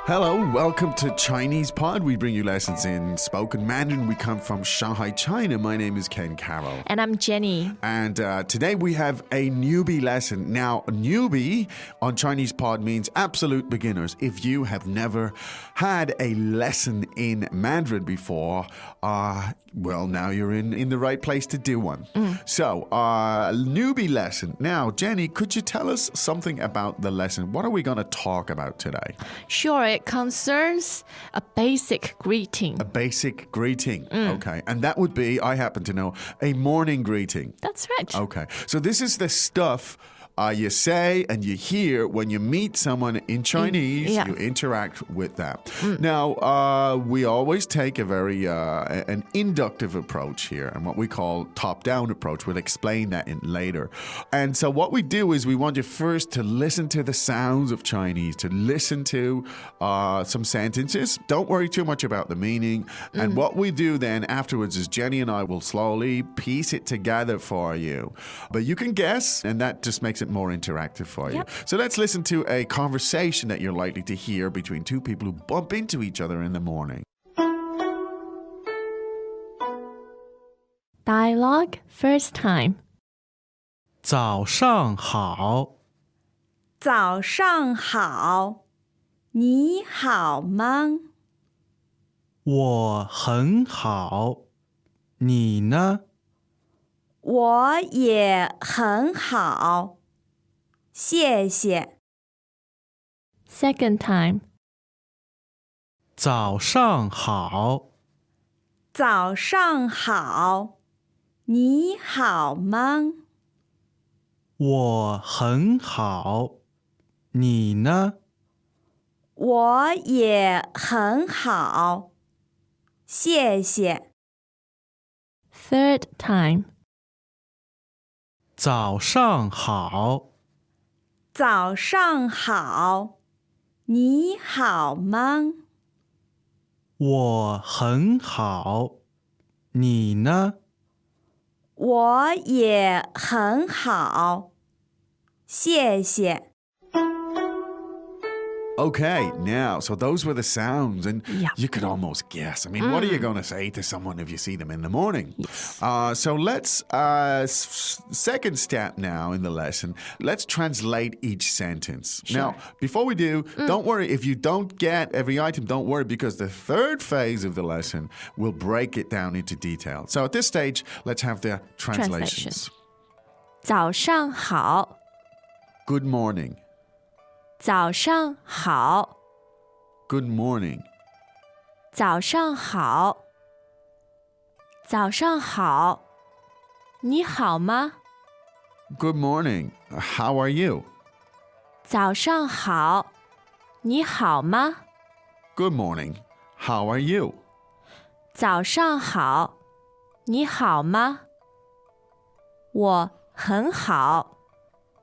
Hello, welcome to Chinese Pod. We bring you lessons in spoken Mandarin. We come from Shanghai, China. My name is Ken Carroll. And I'm Jenny. And today we have a newbie lesson. Now, newbie on Chinese Pod means absolute beginners. If you have never had a lesson in Mandarin before, well, now you're in the right place to do one. So, newbie lesson. Now, Jenny, could you tell us something about the lesson? What are we going to talk about today? Sure, it concerns a basic greeting. A basic greeting. Okay. And that would be, I happen to know, a morning greeting. That's right. Okay. So this is the stuff you say and you hear when you meet someone in Chinese, Yeah. you interact with that. Now, we always take a very an inductive approach here and what we call top-down approach. We'll explain that later. And so what we do is we want you first to listen to the sounds of Chinese, to listen to some sentences. Don't worry too much about the meaning. And what we do then afterwards is Jenny and I will slowly piece it together for you. But you can guess, and that just makes it more interactive for you. Yep. So let's listen to a conversation that you're likely to hear between two people who bump into each other in the morning. Dialogue first time. 早上好，早上好，你好吗？我很好，你呢？我也很好，谢谢。Second time. 早上好，早上好，你好吗？我很好，你呢？我也很好，谢谢。Third time. 早上好，早上好，你好吗？我很好，你呢？我也很好，谢谢。 Okay, now, so those were the sounds, and Yeah. you could almost guess. I mean, what are you going to say to someone if you see them in the morning? Yes. So let's, second step now in the lesson, let's translate each sentence. Now, before we do, don't worry. If you don't get every item, don't worry, because the third phase of the lesson will break it down into detail. So at this stage, let's have the translations. 早上好， Good morning. 早上好， Good morning. 早上好，早上好，你好吗？ Good morning. How are you? 早上好，你好吗？ Good morning. How are you? 早上好，你好吗？我很好，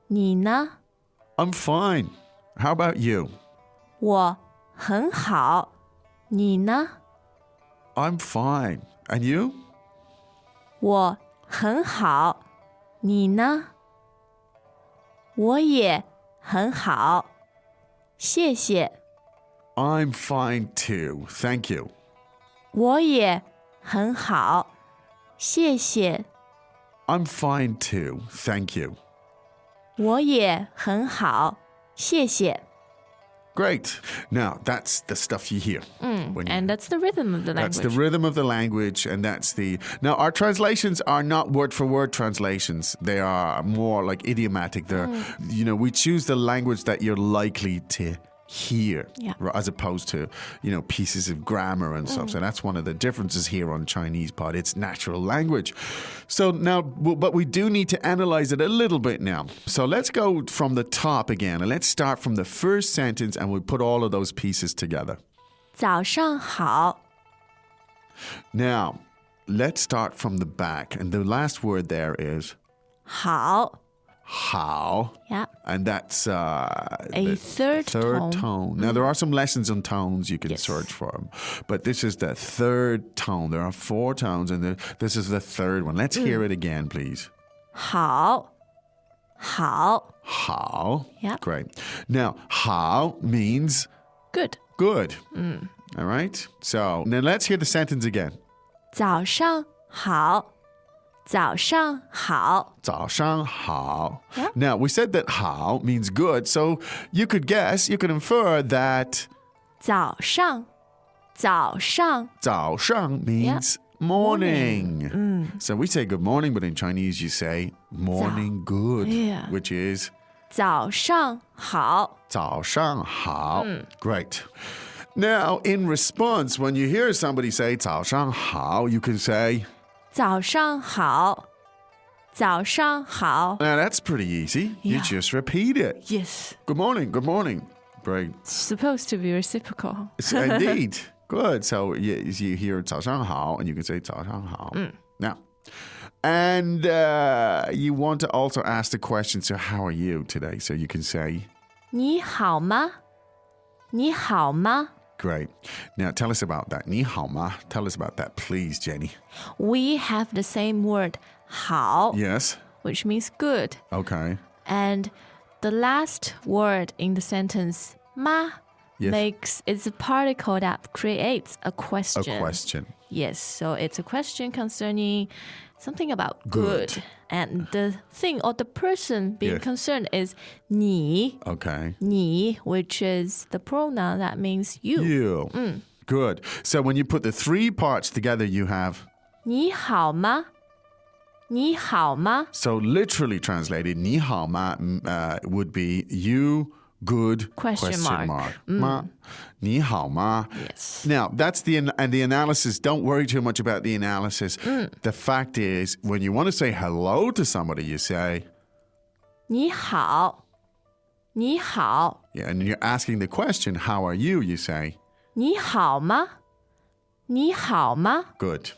你呢？ I'm fine. How about you? 我很好，你呢？ I'm fine. And you? 我很好，你呢？我也很好，谢谢。 I'm fine too. Thank you. 我也很好，谢谢。 I'm fine too. Thank you. 我也很好，谢谢。 Great. Now, that's the stuff you hear. when you- And that's the rhythm of the That's language. the rhythm of the language, and that's the... Now, our translations are not word-for-word translations. They are more like idiomatic. They're, we choose the language that you're likely to hear, Yeah. as opposed to, pieces of grammar and stuff. So that's one of the differences here on Chinese Pod. It's natural language. So now, but we do need to analyze it a little bit now. So let's go from the top again, and let's start from the first sentence, and we'll put all of those pieces together. 早上好， Now, let's start from the back. And the last word there is 好 how. Yeah. And that's A third tone. Now, there are some lessons on tones. You can Yes. search for them. But this is the third tone. There are 4 tones, and this is the third one. Let's hear it again, please. 好，好 How. Yeah. Great. Now, how means Good. Good. All right. So now let's hear the sentence again. 早上好，早上好。早上好. Yeah. Now, we said that 好 means good, so you could guess, you could infer that 早上，早上。早上 means morning. So we say good morning, but in Chinese you say morning good, Yeah. which is 早上好。早上好. Great. Now, in response, when you hear somebody say 早上好, you can say 早上好，早上好。 now that's pretty easy. You Yeah. just repeat it. Yes. Good morning, good morning. Great. Supposed to be reciprocal. Indeed. Good. So you hear 早上好 and you can say 早上好. Now, and you want to also ask the question, so how are you today? So you can say 你好吗？你好吗？ great. Now tell us about that. 你好吗? Tell us about that, please, Jenny. We have the same word 好 Yes. which means good. Okay. And the last word in the sentence 吗 Yes. makes it's a particle that creates a A question. question. Yes, so it's a question concerning something about Good. good. And the thing or the person being Yes. concerned is 你, Okay. 你, which is the pronoun that means you. You. Good. So when you put the three parts together, you have 你好吗？你好吗？ so literally translated 你好吗 would be you good Question mark. Ma. 你好吗? Yes. Now, that's the analysis. Don't worry too much about the analysis. The fact is, when you want to say hello to somebody, you say, 你好，你好， yeah, and you're asking the question, how are you? You say, 你好吗？你好吗？ good.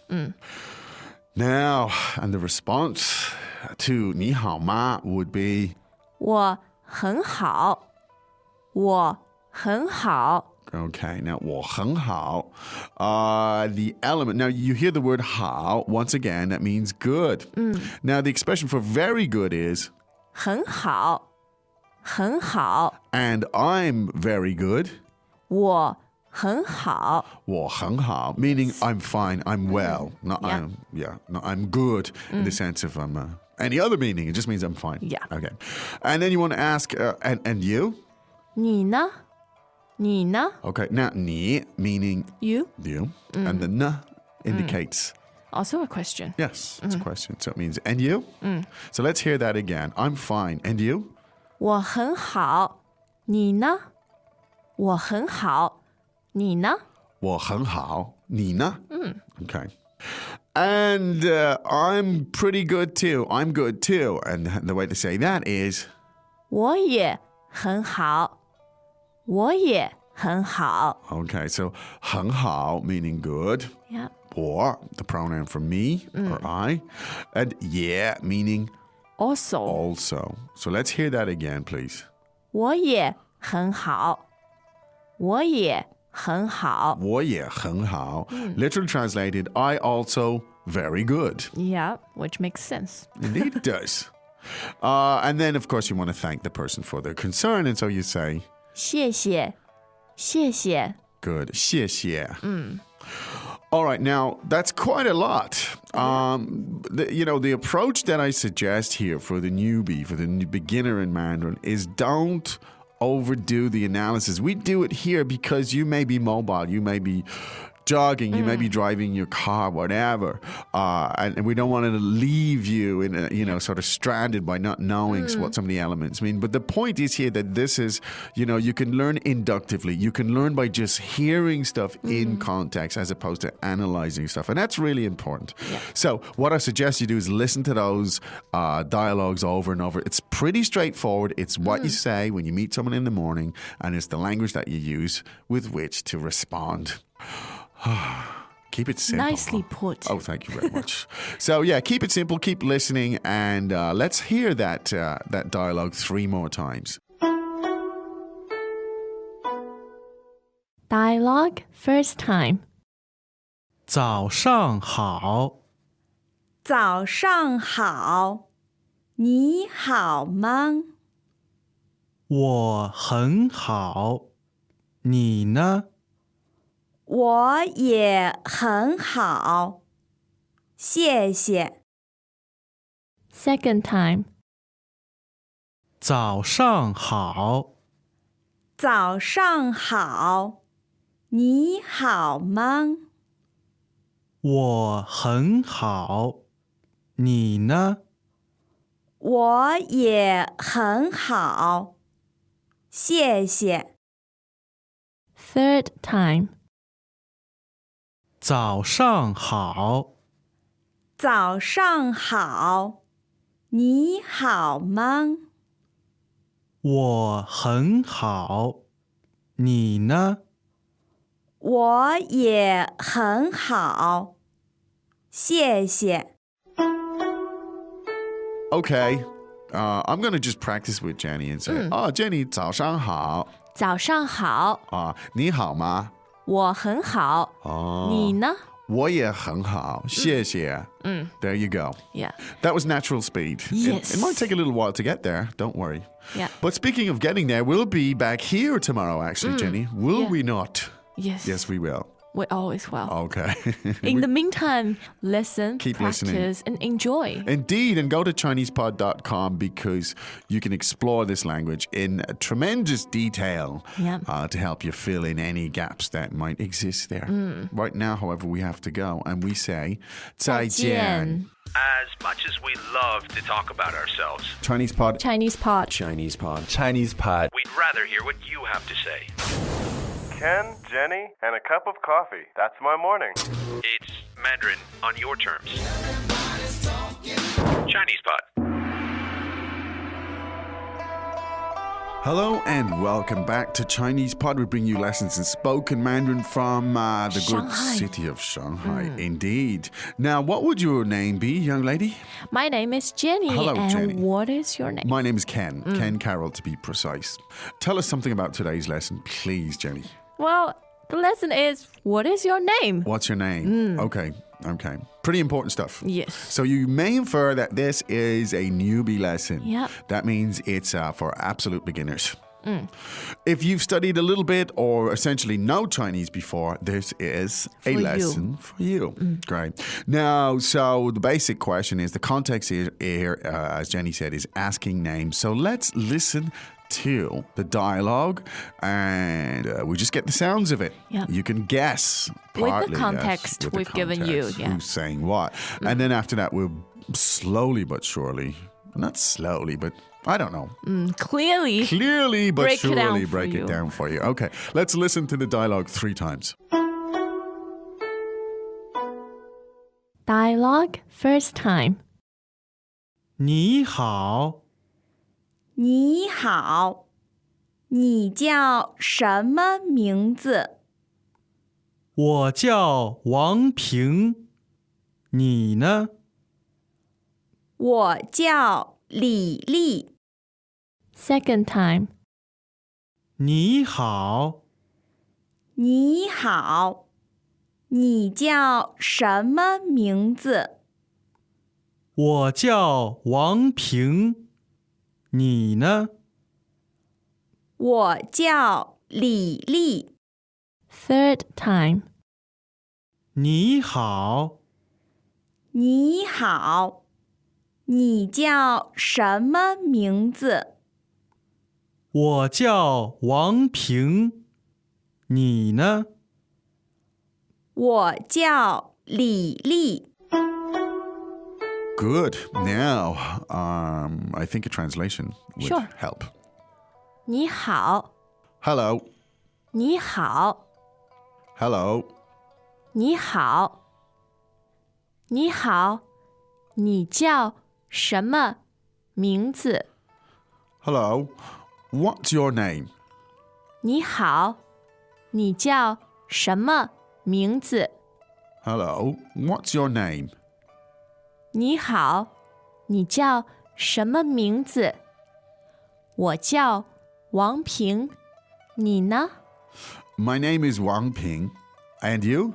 Now, and the response to 你好吗 would be, 我很好，我很好。 okay, now 我很好. The element, now you hear the word 好, once again, that means good. Now, the expression for very good is, 很好，很好， and I'm very good. 我很好。我很好, meaning I'm fine, I'm well. Not Yeah. I'm good in the sense of any other meaning. It just means I'm fine. Yeah. Okay. And then you want to ask, and you? 你呢？你呢 Okay. Now, 你 meaning ？You you, and the na indicates also a question. yes, it's a question. So it means and you. So let's hear that again. I'm fine, and you? 我很好，你呢？我很好，你呢？我很好，你呢? Okay. And I'm pretty good too. I'm good too. And the way to say that is 我也很好，我也很好。 okay. So 很好 meaning good, Yeah. or the pronoun for me or I, and yeah meaning Also, also. So let's hear that again, please. 我也很好，我也很好。我也很好. Literally translated, I also very good. Yeah, which makes sense. Indeed it does. And then, of course, you want to thank the person for their concern. And so you say, 谢谢，谢谢。 good, 谢谢. All right, now that's quite a lot. The approach that I suggest here for the newbie, for the beginner in Mandarin, is don't overdo the analysis. We do it here because you may be mobile, you may be jogging, you may be driving your car, whatever, and we don't want to leave you in sort of stranded by not knowing what some of the elements mean. But the point is here that this is, you can learn inductively. You can learn by just hearing stuff in context as opposed to analyzing stuff, and that's really important. Yeah. So what I suggest you do is listen to those dialogues over and over. It's pretty straightforward. It's what you say when you meet someone in the morning, and it's the language that you use with which to respond. Keep it simple. Nicely put. Oh, thank you very much. So, yeah, keep it simple, keep listening, and let's hear that dialogue 3 more times. Dialogue first time. 早上好，早上好，你好吗？我很好，你呢？我也很好，谢谢。 Second time. 早上好，早上好，你好吗？我很好，你呢？我也很好，谢谢。 Third time. 早上好，早上好，你好吗？我很好，你呢？我也很好，谢谢。 Okay. I'm going to just practice with Jenny and say, Oh, Jenny, 早上好。早上好，你好吗？我很好。你呢？我也很好，谢谢。There you go. Yeah. That was natural speed. Yes. It might take a little while to get there. Don't worry. Yeah. But speaking of getting there, we'll be back here tomorrow, actually, Jenny. Will Yeah. we not? Yes. Yes, we will. We always will. Okay. In the meantime, listen, Keep practice, listening. and enjoy. Indeed, and go to ChinesePod.com because you can explore this language in tremendous detail to help you fill in any gaps that might exist there. Right now, however, we have to go and we say 再见. As much as we love to talk about ourselves, Chinese Pod. Chinese pot. Chinese Pod. Chinese Pod. we'd rather hear what you have to say. Ken, Jenny, and a cup of coffee. That's my morning. It's Mandarin on your terms. Chinese Pod. Hello and welcome back to Chinese Pod. We bring you lessons in spoken Mandarin from the good Shanghai. city of Shanghai. Indeed. Now, what would your name be, young lady? My name is Jenny. Hello, and Jenny. what is your name? My name is Ken. Ken Carroll, to be precise. Tell us something about today's lesson, please, Jenny. Well, the lesson is, what is your name? What's your name? Okay. Pretty important stuff. Yes. So you may infer that this is a newbie lesson. Yep. That means it's for absolute beginners. If you've studied a little bit or essentially know Chinese before, this is a For you. lesson for you. Great. Now, so the basic question is, the context here, as Jenny said, is asking names. So let's listen to the dialogue and we just get the sounds of it. Yep. You can guess. With the partly, yes, context with the we've given you, context, yeah. who's saying what. And then after that, we'll slowly but surely, not slowly, but I don't know. Clearly. Clearly but Break it down surely for break it you. down for you. Okay, let's listen to the dialogue 3 times. Dialogue, first time. 你好，你好，你叫什么名字？我叫王平，你呢？我叫李丽。 Second time. 你好，你好，你叫什么名字？我叫王平，你呢？我叫李丽。 Third time. 你好，你好，你叫什么名字？我叫王平，你呢？我叫李丽。 Good. Now, I think a translation would Sure. help. 你好， Hello. 你好， Hello. 你好，你好，你叫什么名字？ Hello. What's your name? 你好，你叫什么名字？ Hello. What's your name? 你好，你叫什么名字？我叫王平，你呢？ My name is Wang Ping. And you?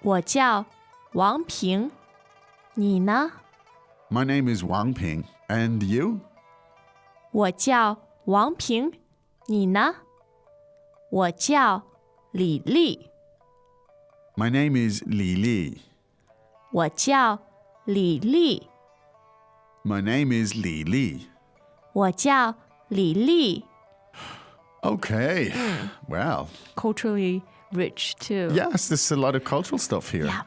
我叫王平，你呢？ My name is Wang Ping. And you? 我叫王平，你呢？我叫李丽， My name is Li Li. 我叫李丽。 My name is Li Li. 我叫李丽。 Okay. Well, Culturally rich too. yes, there's a lot of cultural stuff here. Yeah.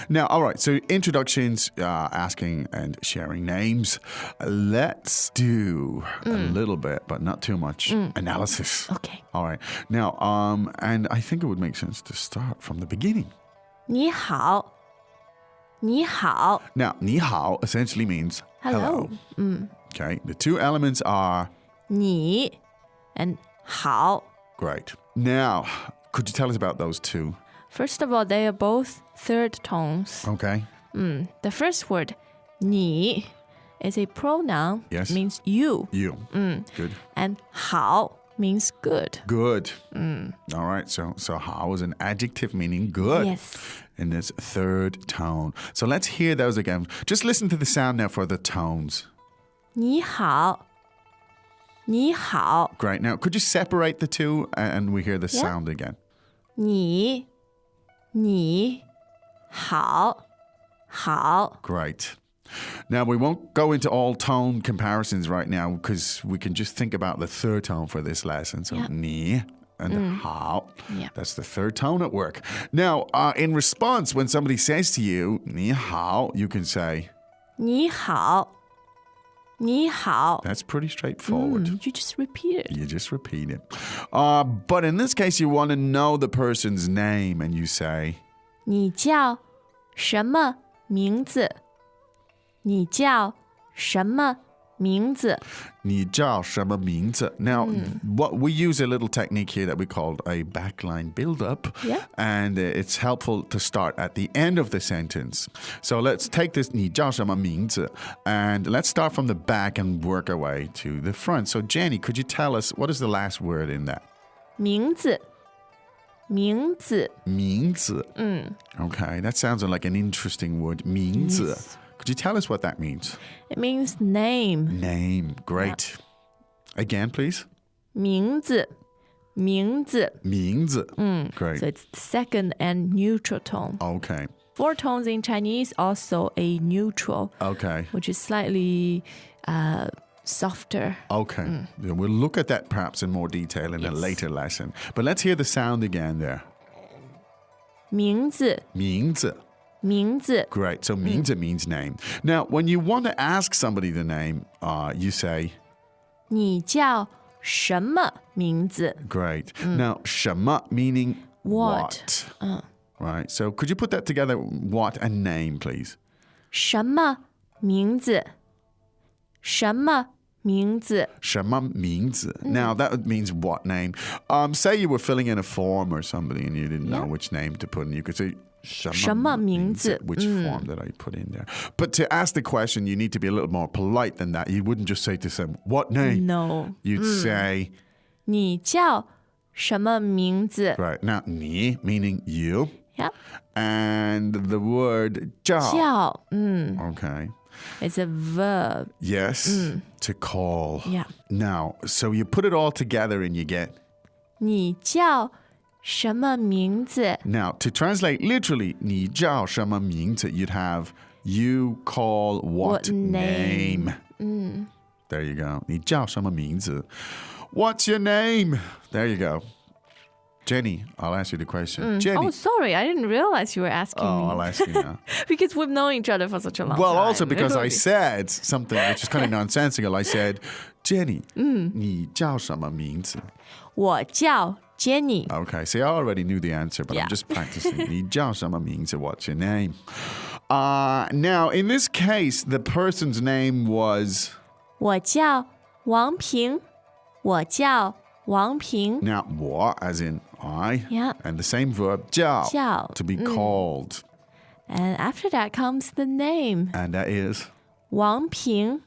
Now, all right. So introductions, asking and sharing names. Let's do a little bit, but not too much analysis. Okay. All right. Now, and I think it would make sense to start from the beginning. 你好。你好。 Now, 你好 essentially means hello. Hello. Okay. The two elements are 你 and 好. great. Now, could you tell us about those two? First of all, they are both third tones. Okay. The first word, 你, is a pronoun. Yes. Means you. You. Good. And 好 means good. Good. All right. So 好 is an adjective meaning good. Yes. In this third tone. So let's hear those again. Just listen to the sound now for the tones. 你好。你好。 Great. Now, could you separate the two and we hear the Yeah. sound again? 你好。好。 Great. Now, we won't go into all tone comparisons right now because we can just think about the third tone for this lesson. So, Yeah. 你 and 好. Yeah. That's the third tone at work. Now, in response, when somebody says to you, 你好, you can say, 你好。你好。 that's pretty straightforward. You just repeat it. You just repeat it. But in this case, you want to know the person's name and you say, 你叫什么名字？你叫什么名字？你叫什么名字? Now, what we use a little technique here that we call a backline build-up. Yeah. And it's helpful to start at the end of the sentence. So let's take this 你叫什么名字 and let's start from the back and work our way to the front. So Jenny, could you tell us what is the last word in that? 名字。名字。名字. Okay, that sounds like an interesting word. 名字. Yes. Could you tell us what that means? It means name. Name. Great. Again, please. 名字。名字。名字. Great. So it's second and neutral tone. Okay. Four tones in Chinese, also a neutral, Okay. which is slightly softer. Okay. Yeah, we'll look at that perhaps in more detail in a Yes. later lesson. But let's hear the sound again there. 名字。名字. 名字。 Great. So 名字 means name. Now, when you want to ask somebody the name, you say, 你叫什么名字？ great. Now, 什么 meaning What? Right. So could you put that together? What and name, please? 什么名字？什么名字？什么名字? Now, that means what name? Say you were filling in a form or somebody and you didn't know which name to put in. You could say, 什么名字? Which form did I put in there? But to ask the question, you need to be a little more polite than that. You wouldn't just say to them, what name? No. You'd say, 你叫什么名字？ right. Now, 你 meaning you. Yeah. And the word 叫. 叫 Okay. It's a verb. Yes. To call. Yeah. Now, so you put it all together and you get. 你叫什么名字？ Now, to translate literally, 你叫什么名字, you'd have you call what, What name? There you go. 你叫什么名字? What's your name? There you go. Jenny, I'll ask you the question. Jenny. Oh, sorry. I didn't realize you were asking Oh, me. I'll ask you now. Because we've known each other for such a long Well, time. also because I said something which is kind of nonsensical. I said, Jenny, 你叫什么名字? 我叫 Jenny. Okay, see, I already knew the answer, but I'm Yeah. just practicing. 你叫什么名字? What's your name? Now, in this case, the person's name was... 我叫王平。我叫王平。 Now, 我 as in I, Yeah. and the same verb, 叫, 叫 to be called. And after that comes the name. And that is... 王平。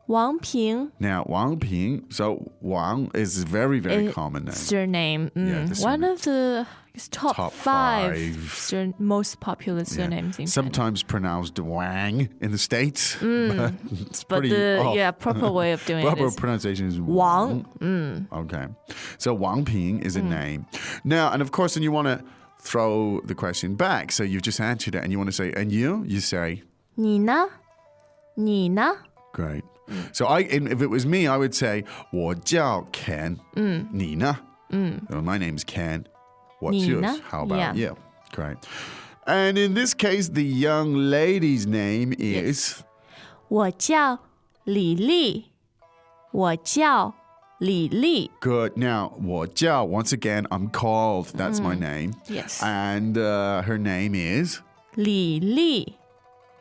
王平。 Now, Wang Ping, so Wang is a very, very A common name. Surname. Yeah, the One surname. of the top Top five, five. most popular Yeah. surnames in China. Sometimes pronounced Wang in the States. But it's But pretty the off. proper way of doing it Proper is pronunciation is Wang. Okay. So Wang Ping is a name. Now, and of course, when you want to throw the question back. So you've just answered it and you want to say, and you? You say, 你呢？你呢？ great. So if it was me, I would say, 我叫 Ken. 你呢? So my name's Ken. What's 你呢? yours? How about Yeah. you? Great. And in this case, the young lady's name is... 我叫李丽。我叫李丽。 Good. Now, 我叫, once again, I'm called. That's my name. Yes. And her name is... 李丽。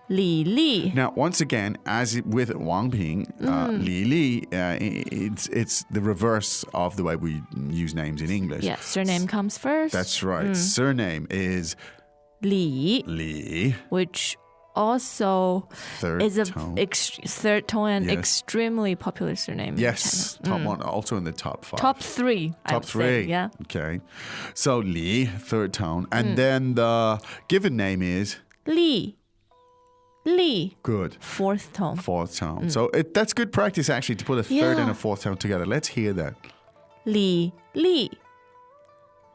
李丽。 Now, once again, as with Wang Ping, Li Li, it's the reverse of the way we use names in English. Yeah, surname comes first. That's right. Surname is 李 Li, which also third is a tone. third tone and Yes. extremely popular surname. in Yes, top one, also in the top 5. China. Top 3. I Top would 3. Say, yeah. Okay. So Li, third tone. And then the given name is... Li. Li. Good. Fourth tone. Fourth tone. So that's good practice, actually, to put a third and a fourth tone together. Let's hear that. Li. Li.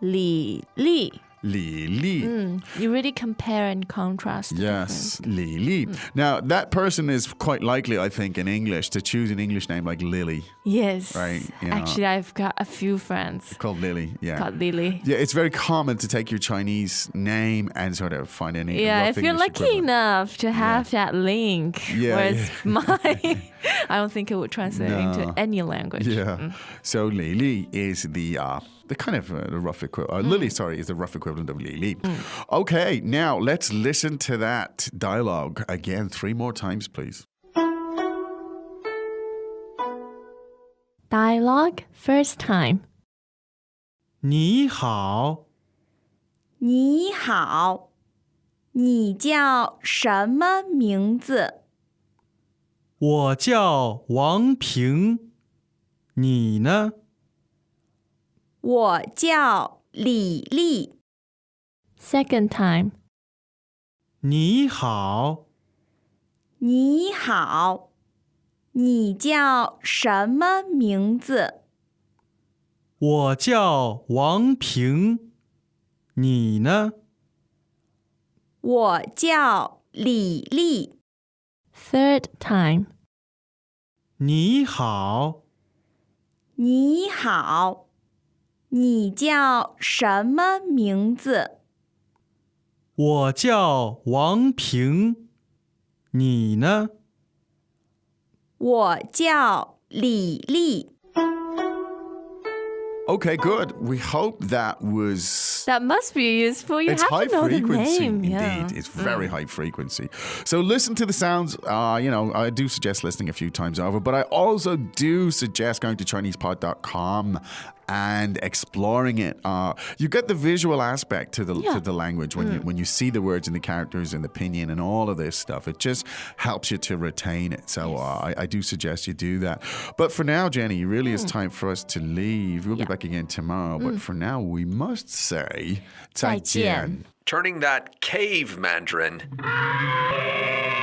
Li. Li. Li Li. You really compare and contrast. Yes, Li Li. Now, that person is quite likely, I think, in English to choose an English name like Lily, Yes. Right, yeah. Actually, I've got a few friends called Lily. Yeah. called Lily. Yeah, it's very common to take your Chinese name and sort of find any Yeah, rough if you're English lucky equivalent. enough to have that link. Yeah, Whereas mine, I don't think it would translate into any language. Yeah. So Li Li is the kind of the rough equivalent. Lily, sorry, is the rough equivalent of Li Li. Okay, now let's listen to that dialogue again 3 more times, please. Dialogue first time. 你好，你好，你叫什么名字？我叫王平，你呢？我叫李丽。 Second time. 你好，你好，你叫什么名字？我叫王平，你呢？我叫李丽。 Third time. 你好，你好，你叫什么名字？我叫王平，你呢？我叫李丽。 Okay, good. We hope that was... That must be useful. You It's have high to know frequency, the name. indeed. Yeah. It's very high frequency. So listen to the sounds. I do suggest listening a few times over, but I also do suggest going to ChinesePod.com and exploring it. You get the visual aspect to the language when you see the words and the characters and the pinyin and all of this stuff. It just helps you to retain it. So I do suggest you do that. But for now, Jenny, it really is time for us to leave. We'll be back again tomorrow. But for now, we must say 再见. Turning that cave Mandarin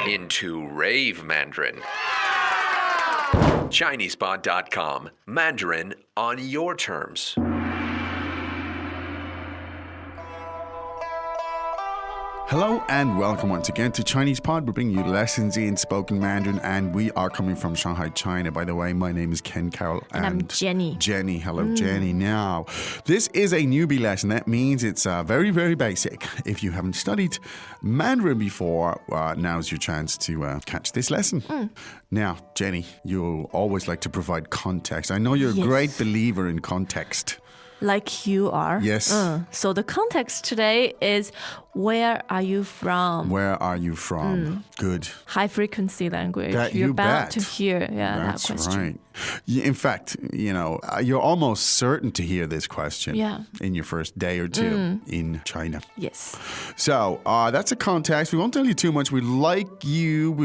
into rave Mandarin. ChinesePod.com. Mandarin on your terms. Hello and welcome once again to Chinese Pod. We're bringing you lessons in spoken Mandarin, and we are coming from Shanghai, China. By the way, my name is Ken Carroll. And I'm Jenny. Jenny. Hello, Jenny. Now, this is a newbie lesson. That means it's very, very basic. If you haven't studied Mandarin before, now's your chance to catch this lesson. Now, Jenny, you always like to provide context. I know you're a great believer in context. Like you are. Yes. So the context today is, where are you from? Where are you from? Good. High frequency language. That You're you bound bet. to hear that That's question. right. In fact, you're almost certain to hear this question in your first day or two in China. Yes. So that's a context. We won't tell you too much. We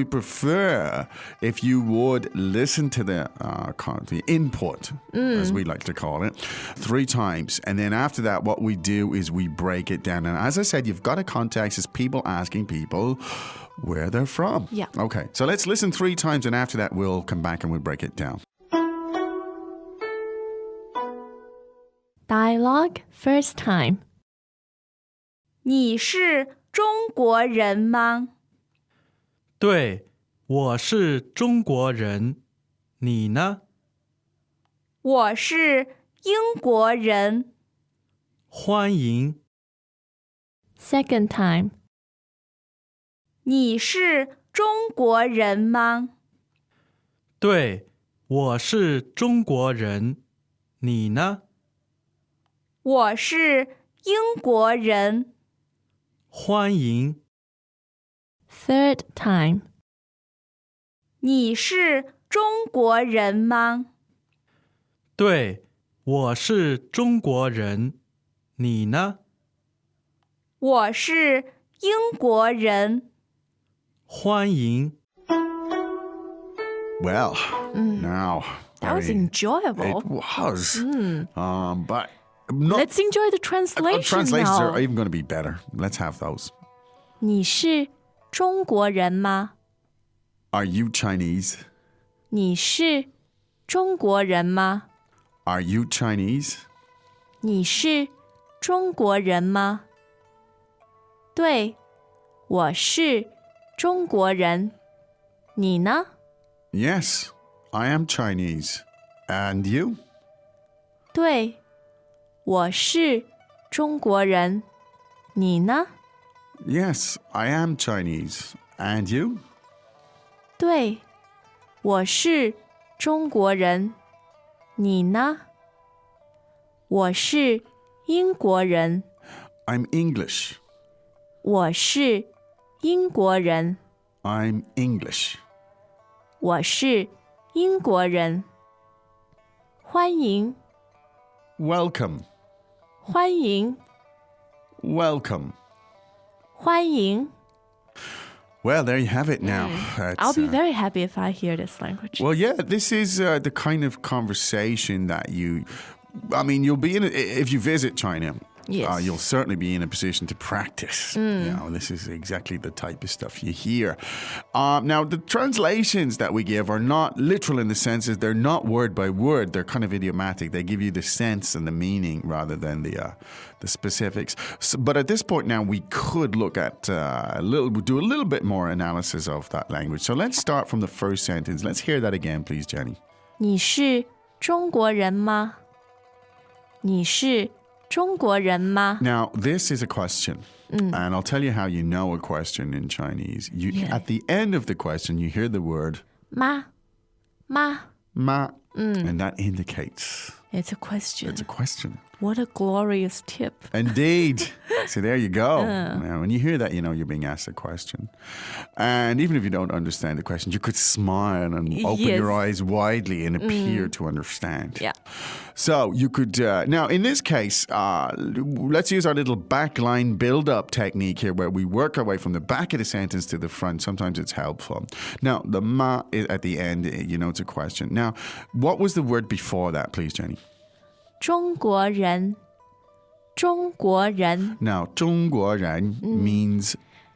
prefer if you would listen to the input, as we like to call it, 3 times. And then after that, what we do is we break it down. And as I said, you've got a context. It's people asking people where they're from. Yeah. Okay. So let's listen 3 times. And after that, we'll come back and we'll break it down. Dialogue first time. 你是中国人吗？对，我是中国人。你呢？我是英国人。欢迎。 Second time. 你是中国人吗？对，我是中国人。你呢？我是英国人。欢迎。 Third time. 你是中国人吗？对，我是中国人。你呢？我是英国人。欢迎。 Well, now That was enjoyable. It was. But not, Let's enjoy the translation translations now. are even going to be better. Let's have those. 你是中国人吗？ Are you Chinese? 你是中国人吗？ Are you Chinese? 你是中国人吗？对，我是中国人。你呢？ Yes, I am Chinese. And you? 对，我是中国人。你呢？ Yes, I am Chinese. And you? 对，我是中国人。你呢？我是英国人。 I'm English. 我是英国人。 I'm English. 我是英国人。欢迎， Welcome. 欢迎， Welcome. 欢迎。 Well, there you have it now. I'll be That's, very happy if I hear this language. Well, yeah, this is the kind of conversation that you'll be in, if you visit China, Yes. you'll certainly be in a position to practice. This is exactly the type of stuff you hear. Now, the translations that we give are not literal in the sense that they're not word by word. They're kind of idiomatic. They give you the sense and the meaning rather than the specifics. So, but at this point now, we could look at do a little bit more analysis of that language. So let's start from the first sentence. Let's hear that again, please, Jenny. 你是中国人吗？你是中国人吗？ Now, this is a question. And I'll tell you how you know a question in Chinese. At the end of the question, you hear the word 妈，妈。 ma, and that indicates It's a question. it's a question. What a glorious tip. Indeed. So there you go. Now, when you hear that, you know you're being asked a question. And even if you don't understand the question, you could smile and open Yes. your eyes widely and appear to understand. Yeah. So you could, now in this case, let's use our little backline build-up technique here where we work our way from the back of the sentence to the front. Sometimes it's helpful. Now, the ma is at the end, you know it's a question. Now, what was the word before that, please, Jenny? 中国人，中国人 Now, 中国人 means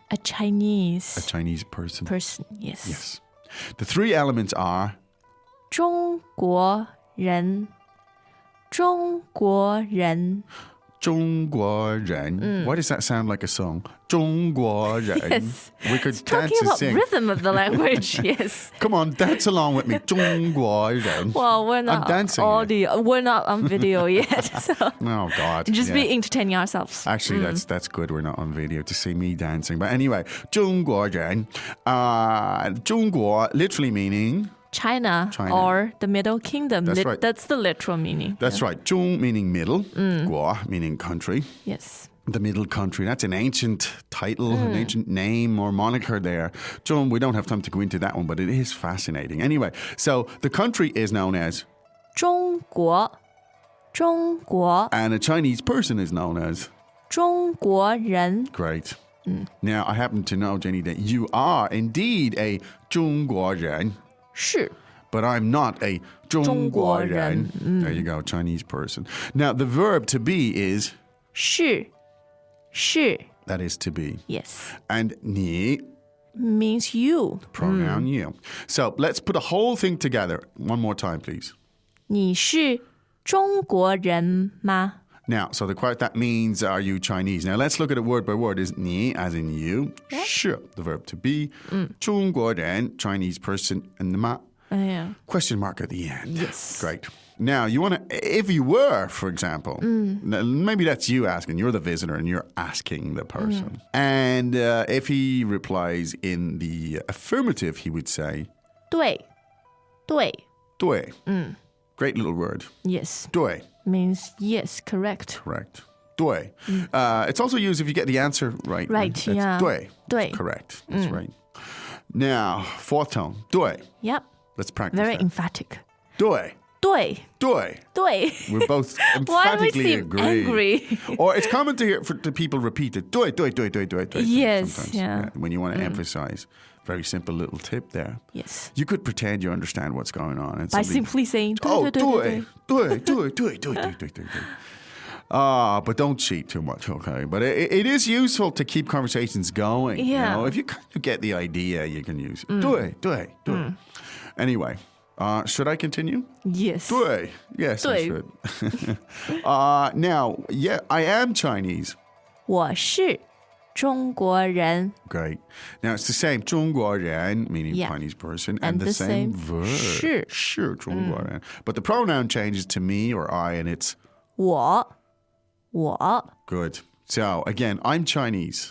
a Chinese a Chinese person. person. Yes. Yes. The three elements are 中国人，中国人。中国人. Why does that sound like a song? 中国人. Yes. We could It's dance talking and about sing. rhythm of the language. Yes. Come on, dance along with me. 中国人. Well, we're not dancing audio. We're not on video yet, so Oh, God. just yeah. be entertaining ourselves. Actually, that's good. We're not on video to see me dancing. But anyway, 中国人. 中国 literally meaning... China, China. or the Middle Kingdom. That's right. That's the literal meaning. That's right. 中 meaning middle. 国 meaning country. Yes. The middle country. That's an ancient title, an ancient name or moniker there. Zhong, we don't have time to go into that one, but it is fascinating. Anyway, so the country is known as, 中国，中国， and a Chinese person is known as. 中国人。 Great. Now, I happen to know, Jenny, that you are indeed a 中国人, 是 but I'm not a 中国人. There you go, Chinese person. Now, the verb to be is, 是 that is to be. Yes. And 你 Means you. pronoun you. So let's put a whole thing together. One more time, please. 你是中国人吗？ Now, so that means, are you Chinese? Now, let's look at it word by word. Is 你 as in you? Yeah. 是 the verb to be. 中国人 Chinese person. And the Yeah. question mark at the end. Yes. Great. Now, you want to, if you were, for example, maybe that's you asking. You're the visitor and you're asking the person. And if he replies in the affirmative, he would say, 对 对. Great little word. Yes. 对. Means yes, correct. Correct. 对. It's also used if you get the answer right. Right, That's yeah. 对.对. Correct. That's right. Now, fourth tone. 对. Yep. Let's practice Very that. emphatic. 对. 对 对. We both Why we emphatically seem agree. angry? Or it's common to hear to people repeat it. 对. Yes, sometimes, yeah. when you want to emphasize. Very simple little tip there. Yes. You could pretend you understand what's going on. And By somebody- simply saying 对 Oh, 对对对. But don't cheat too much, okay? But it is useful to keep conversations going. Yeah. You know? If you kind of get the idea, you can use it. 对. Anyway, should I continue? Yes. 对. Yes, I 对 should. Now, yeah, I am Chinese. 我是中国人 Great. Now, it's the same 中国人, meaning Yeah. Chinese person, And the the same same verb. 是 是中国人. But the pronoun changes to me or I, and it's 我 good. So, again, I'm Chinese.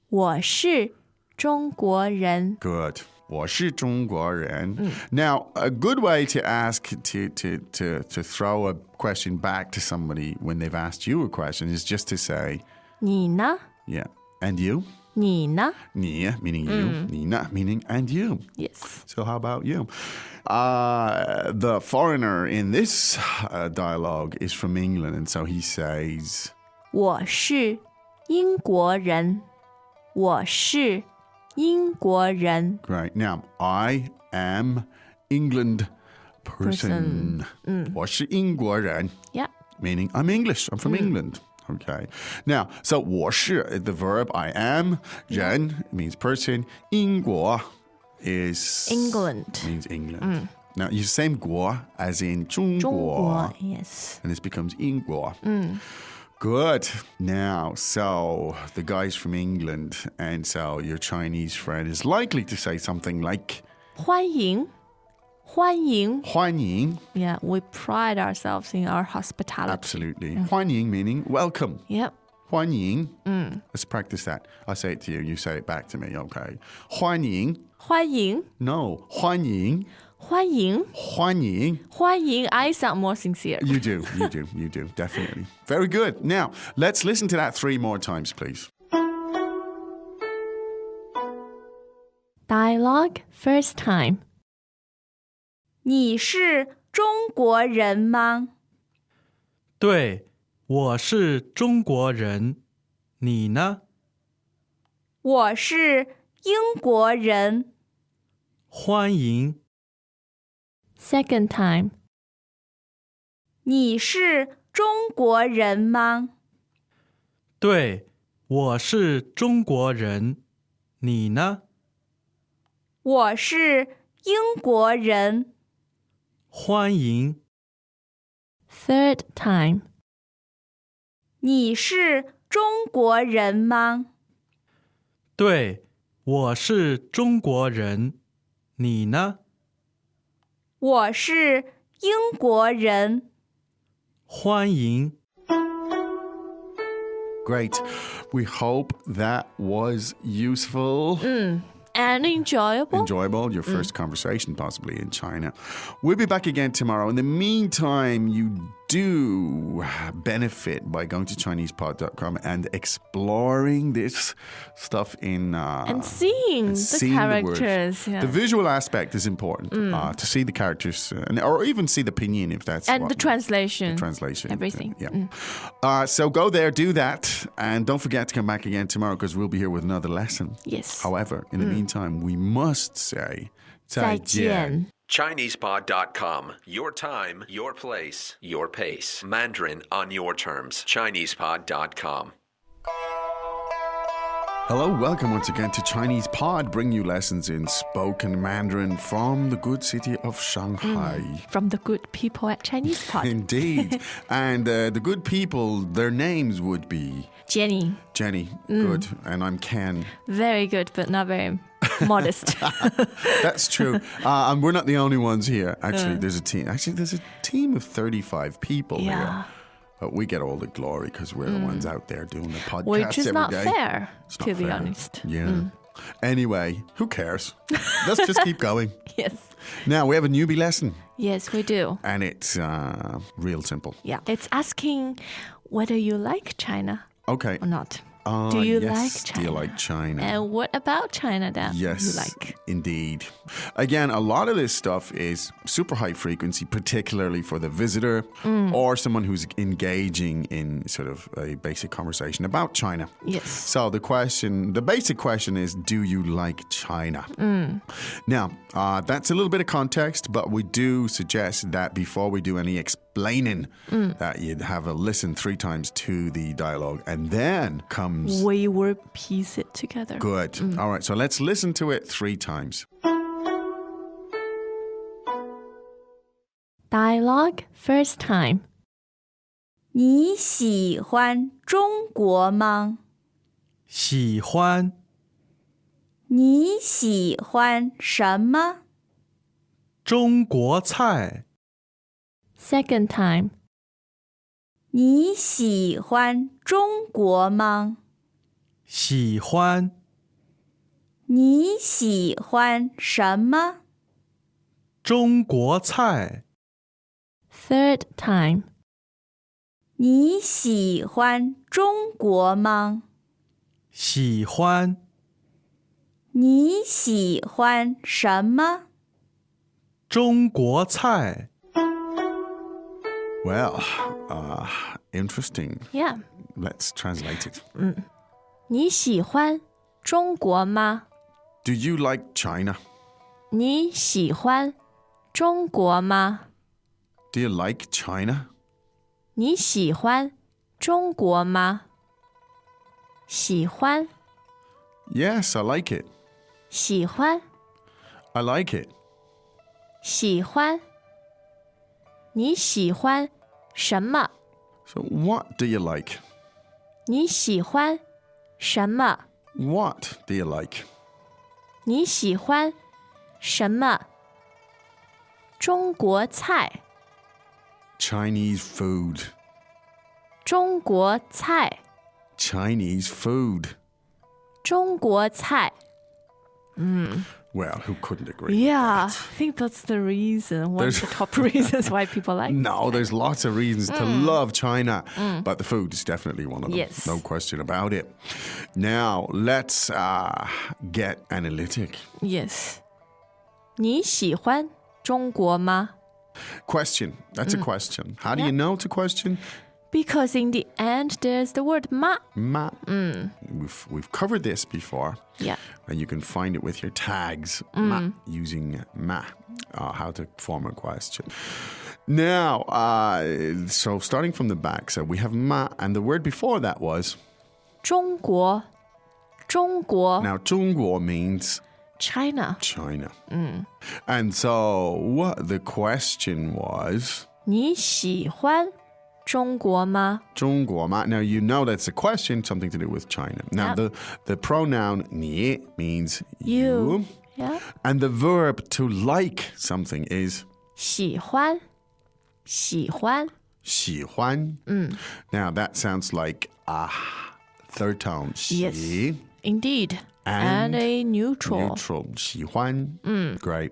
我是中国人 Good. 我是中国人. Now, a good way to ask, to throw a question back to somebody when they've asked you a question is just to say, 你呢 yeah, and you? 你呢 你 meaning you. 你呢 meaning and you. Yes. So how about you? The foreigner in this dialogue is from England, and so he says, 我是英国人我是英国人 right, now, I am England person. 我是英国人 Yeah. meaning I'm English. I'm from England. Okay. Now, so 我是 the verb I am. 人 means person. 英国 is England. means England. Now, you same 国 as in 中中国. 国 Yes. And this becomes 英国. Good. Now, so the guy's from England, and so your Chinese friend is likely to say something like 欢迎 欢迎. Yeah, we pride ourselves in our hospitality. Absolutely. 欢迎 meaning welcome. Yep. 欢迎. Let's practice that. I say it to you, you say it back to me, okay? 欢迎. 欢迎 No, 欢迎. 欢迎欢迎. 欢迎 I sound more sincere. You do, definitely. Very good. Now, let's listen to that 3 more times, please. Dialogue first time. 你是中国人吗？对，我是中国人。你呢？我是英国人。欢迎。Second time. 你是中国人吗？对，我是中国人。你呢？我是英国人。欢迎。Third time. 你是中国人吗？对，我是中国人。你呢？我是英国人。欢迎。 Great. We hope that was useful. And enjoyable. Enjoyable, your first conversation possibly in China. We'll be back again tomorrow. In the meantime, you do benefit by going to ChinesePod.com and exploring this stuff in And seeing the seeing characters. words. Yeah. The visual aspect is important to see the characters or even see the pinyin if that's And what, the translation. the translation. Everything. Yeah. So go there, do that, and don't forget to come back again tomorrow because we'll be here with another lesson. Yes. However, in the meantime, we must say 再见. ChinesePod.com. Your time, your place, your pace. Mandarin on your terms. ChinesePod.com. Hello, welcome once again to Chinese Pod, bring you lessons in spoken Mandarin from the good city of Shanghai. From the good people at Chinese Pod. Indeed. And the good people, their names would be Jenny, Jenny, good, and I'm Ken. very good, but not very modest. That's true. And we're not the only ones here. Actually, there's a team. There's a team of 35 people Yeah. here. But we get all the glory because we're the ones out there doing the podcast Which is every not day. fair, It's not to be fair. honest. Yeah. Anyway, who cares? Let's just keep going. Yes. Now, we have a newbie lesson, Yes, we do. and it's real simple. Yeah. It's asking whether you like China Okay. or not. Do you yes. like China? Do you like China? And what about China that Yes, you like? indeed. Again, a lot of this stuff is super high frequency, particularly for the visitor or someone who's engaging in sort of a basic conversation about China. Yes. So the basic question is, do you like China? Now, that's a little bit of context, but we do suggest that before we do any explaining, that you'd have a listen 3 times to the dialogue, and then comes We will piece it together. good. All right, so let's listen to it 3 times. Dialogue first time. 你喜欢中国吗？喜欢你喜欢什么？中国菜， Second time. 你喜欢中国吗？喜欢你喜欢什么？中国菜， Third time. 你喜欢中国吗？喜欢你喜欢什么？中国菜， Well, interesting. Yeah. Let's translate it. 你喜欢中国吗？ Do you like China? 你喜欢中国吗？ Do you like China? 你喜欢中国吗？喜欢， Yes, I like it. 喜欢， I like it. 喜欢。你喜欢什么？ So, what do you like? 你喜欢什么？ What do you like? 你喜欢什么？中国菜， Chinese food. 中国菜， Chinese food. 中国菜。 Well, who couldn't agree? Yeah, I think that's the reason. One of the top reasons why people like. No, there's lots of reasons to love China, but the food is definitely one of them. Yes. No question about it. Now, let's get analytic. Yes. 你喜欢中国吗？ Question. That's a question. How do you know to question? Because in the end, there's the word ma. Ma. We've covered this before. Yeah. And you can find it with your tags. Ma, using ma. How to form a question. Now, so starting from the back, so we have ma, and the word before that was. 中国，中国 Now, 中国 means China. China. And so what the question was. 你喜欢中国吗？ 中国吗? Now, you know that's a question, something to do with China. Now, Yep. the pronoun 你 means You. Yeah. and the verb to like something is 喜欢，喜欢。喜欢. Now, that sounds like a third tone. Yes. 喜 Indeed. And a neutral. Neutral. 喜欢. Great.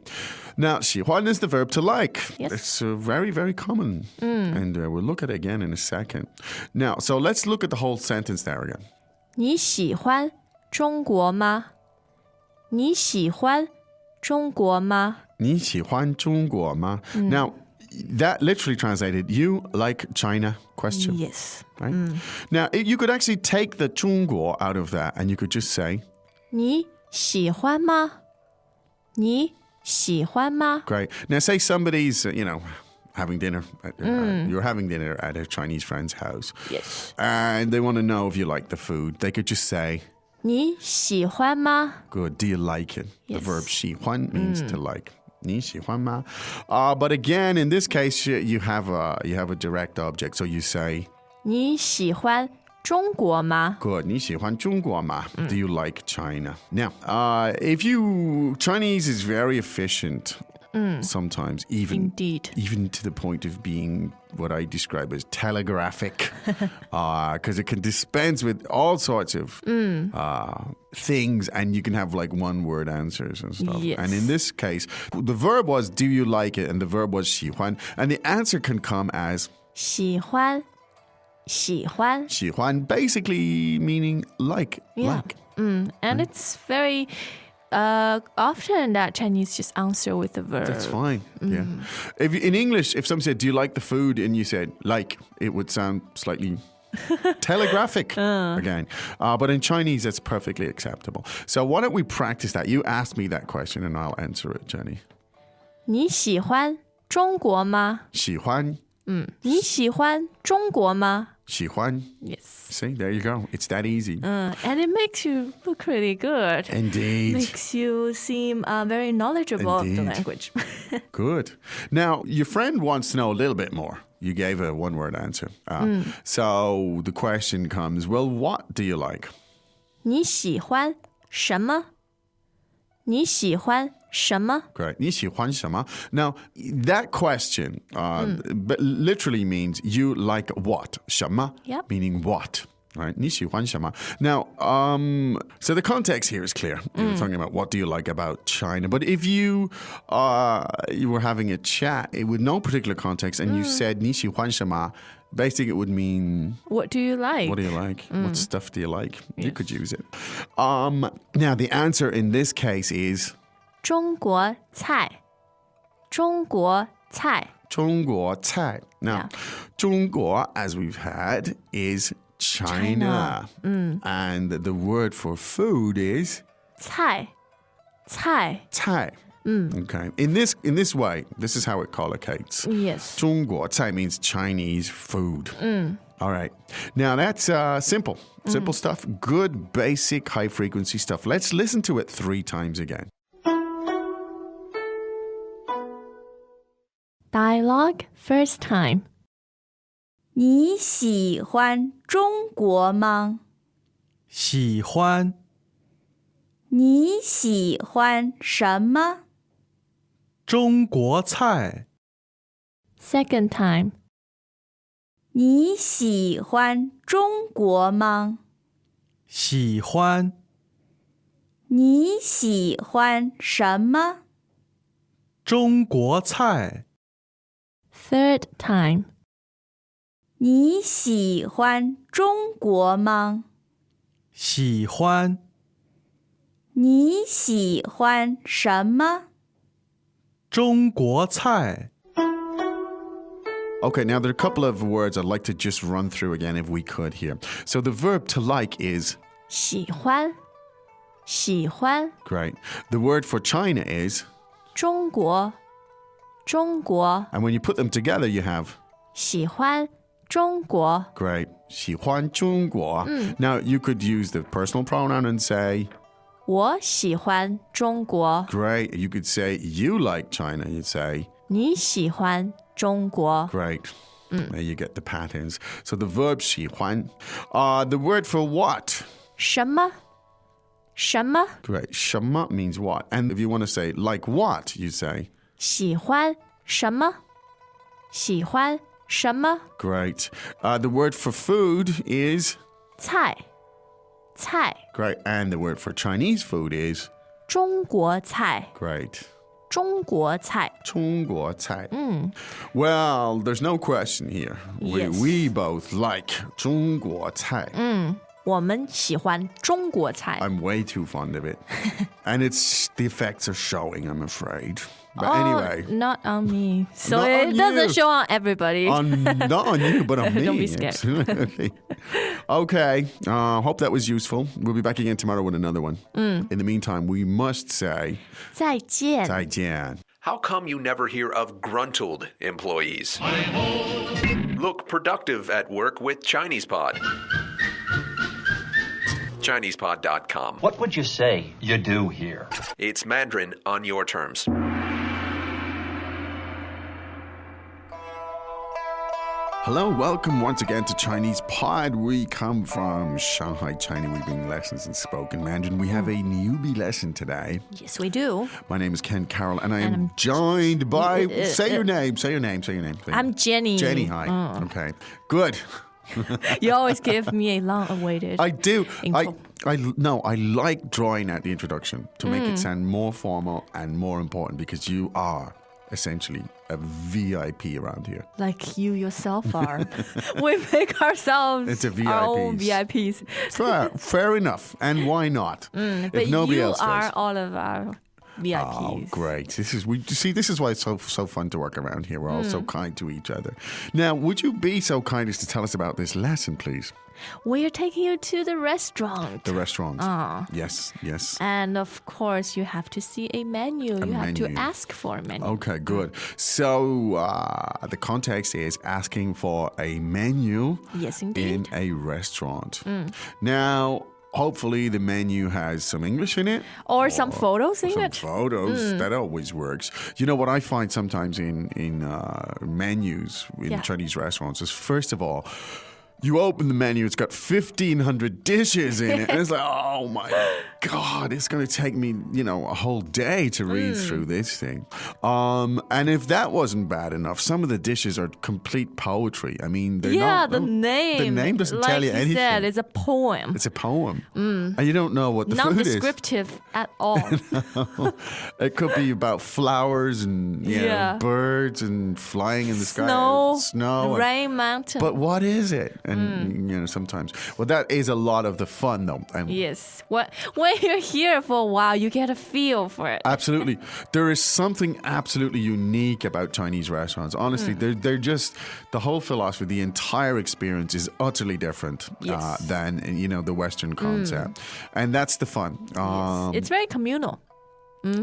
Now, 喜欢 is the verb to like. Yes. It's very, very common. And we'll look at it again in a second. Now, so let's look at the whole sentence there again. 你喜欢中国吗？你喜欢中国吗？你喜欢中国吗? Now, that literally translated, you like China? Question. Yes. Right? Now, you could actually take the 中国 out of that and you could just say, 你喜欢吗？你喜欢吗？ great. Now, say somebody's, having dinner. You're having dinner at a Chinese friend's house. Yes. And they want to know if you like the food. They could just say, 你喜欢吗? Good. Do you like it? The Yes. verb 喜欢 means to like. 你喜欢吗? But again, in this case, you have a direct object. So you say, 你喜欢中国吗? good. 你喜欢中国吗? Do you like China? Now, Chinese is very efficient sometimes, Indeed. even to the point of being what I describe as telegraphic, because it can dispense with all sorts of things, and you can have like one-word answers and stuff. Yes. And in this case, the verb was do you like it, and the verb was 喜欢, and the answer can come as 喜欢喜欢喜欢, basically meaning like. Yeah. Like. And it's very often that Chinese just answer with the verb. That's fine. Yeah. In English, if someone said, do you like the food? And you said, like, it would sound slightly telegraphic again. But in Chinese, that's perfectly acceptable. So why don't we practice that? You ask me that question and I'll answer it, Jenny. 你喜欢中国吗?喜欢,你喜欢中国吗? 喜欢. Yes. See, there you go. It's that easy. And it makes you look really good. Indeed. Makes you seem very knowledgeable of the Indeed. language. Good. Now, your friend wants to know a little bit more. You gave a one-word answer. So the question comes, well, what do you like? 你喜欢什么?你喜欢什么? Great. 你喜欢什么? Now, that question but literally means you like what? 什么? Yep. Meaning what? Right? 你喜欢什么? Now, so the context here is clear. You're talking about what do you like about China. But if you were having a chat with no particular context and you said 你喜欢什么? Basically, it would mean, What do you like? what do you like? What stuff do you like? You could use it. Now, the answer in this case is 中国菜中国菜中国菜. Now, 中国, as we've had, is China. And the word for food is 菜 菜. Okay. In this way, this is how it collocates. Yes. 中国菜 means Chinese food. All right. Now, that's simple. Simple stuff. Good, basic, high-frequency stuff. Let's listen to it 3 times again. Dialogue first time. 你喜欢中国吗？喜欢你喜欢什么？中国菜， Second time. 你喜欢中国吗？喜欢你喜欢什么？中国菜， Third time. 你喜欢中国吗？喜欢你喜欢什么？中国菜， Okay, now there are a couple of words I'd like to just run through again if we could here. So the verb to like is 喜欢喜欢 great. The word for China is, 中国中国 and when you put them together, you have 喜欢中国 great. 喜欢中国. Now you could use the personal pronoun and say 我喜欢中国 great. You could say you like China. You'd say 你喜欢中国 great. There you get the patterns. So the verb 喜欢. The word for what? 什么什么 Great. 什么 means what? And if you want to say like what, you say 喜欢什么喜欢什么 great. The word for food is 菜菜 great. And the word for Chinese food is 中国菜 great. 中国菜 中国菜. Well, there's no question here. Yes. We both like 中国菜. 我们喜欢中国菜 I'm way too fond of it. And the effects are showing, I'm afraid. But Oh, anyway. not on me. So Not it on doesn't you. show on everybody. Not on you, but on me. Don't be scared. Okay. Hope that was useful. We'll be back again tomorrow with another one. In the meantime, we must say 再见再见. How come you never hear of gruntled employees? Look productive at work with ChinesePod. LearnChinesePod.com. What would you say you do here? It's Mandarin on your terms. Hello, welcome once again to Chinese Pod. We come from Shanghai, China. We bring lessons in spoken Mandarin. We have a newbie lesson today. Yes, we do. My name is Ken Carroll, and I am I'm joined by... Say your name. I'm Jenny. Jenny, hi. Okay, good. You always give me a long-awaited I do. intro. I like drawing out the introduction to make it sound more formal and more important because you are essentially a VIP around here. Like you yourself are. We make ourselves It's a our own VIPs. VIPs. Fair enough. And why not? But If nobody you else are does. all of our VIPs. Oh, great. This is why it's so fun to work around here. We're all so kind to each other. Now, would you be so kind as to tell us about this lesson, please? We are taking you to the restaurant. The restaurant. Yes. And of course, you have to see a menu. You have to menu. ask for a menu. Okay, good. So the context is asking for a menu Yes, indeed. in a restaurant. Now, hopefully the menu has some English in it. Or some photos in Some it. photos. That always works. You know what I find sometimes in menus in Chinese restaurants is, first of all, you open the menu, it's got 1,500 dishes in it. And it's like, oh my God, it's going to take me, a whole day to read through this thing. And if that wasn't bad enough, some of the dishes are complete poetry. I mean, they're not... the name. The name doesn't like tell you anything. Said, it's a poem. It's a poem. And you don't know what the Not food is. descriptive at all. It could be about flowers and birds and flying in the sky. Snow. Rain, mountain. But what is it? And, sometimes. Well, that is a lot of the fun, though. And yes. When you're here for a while, you get a feel for it. absolutely. There is something absolutely unique about Chinese restaurants. Honestly, they're just, the whole philosophy, the entire experience is utterly different than, the Western concept. And that's the fun. It's very communal.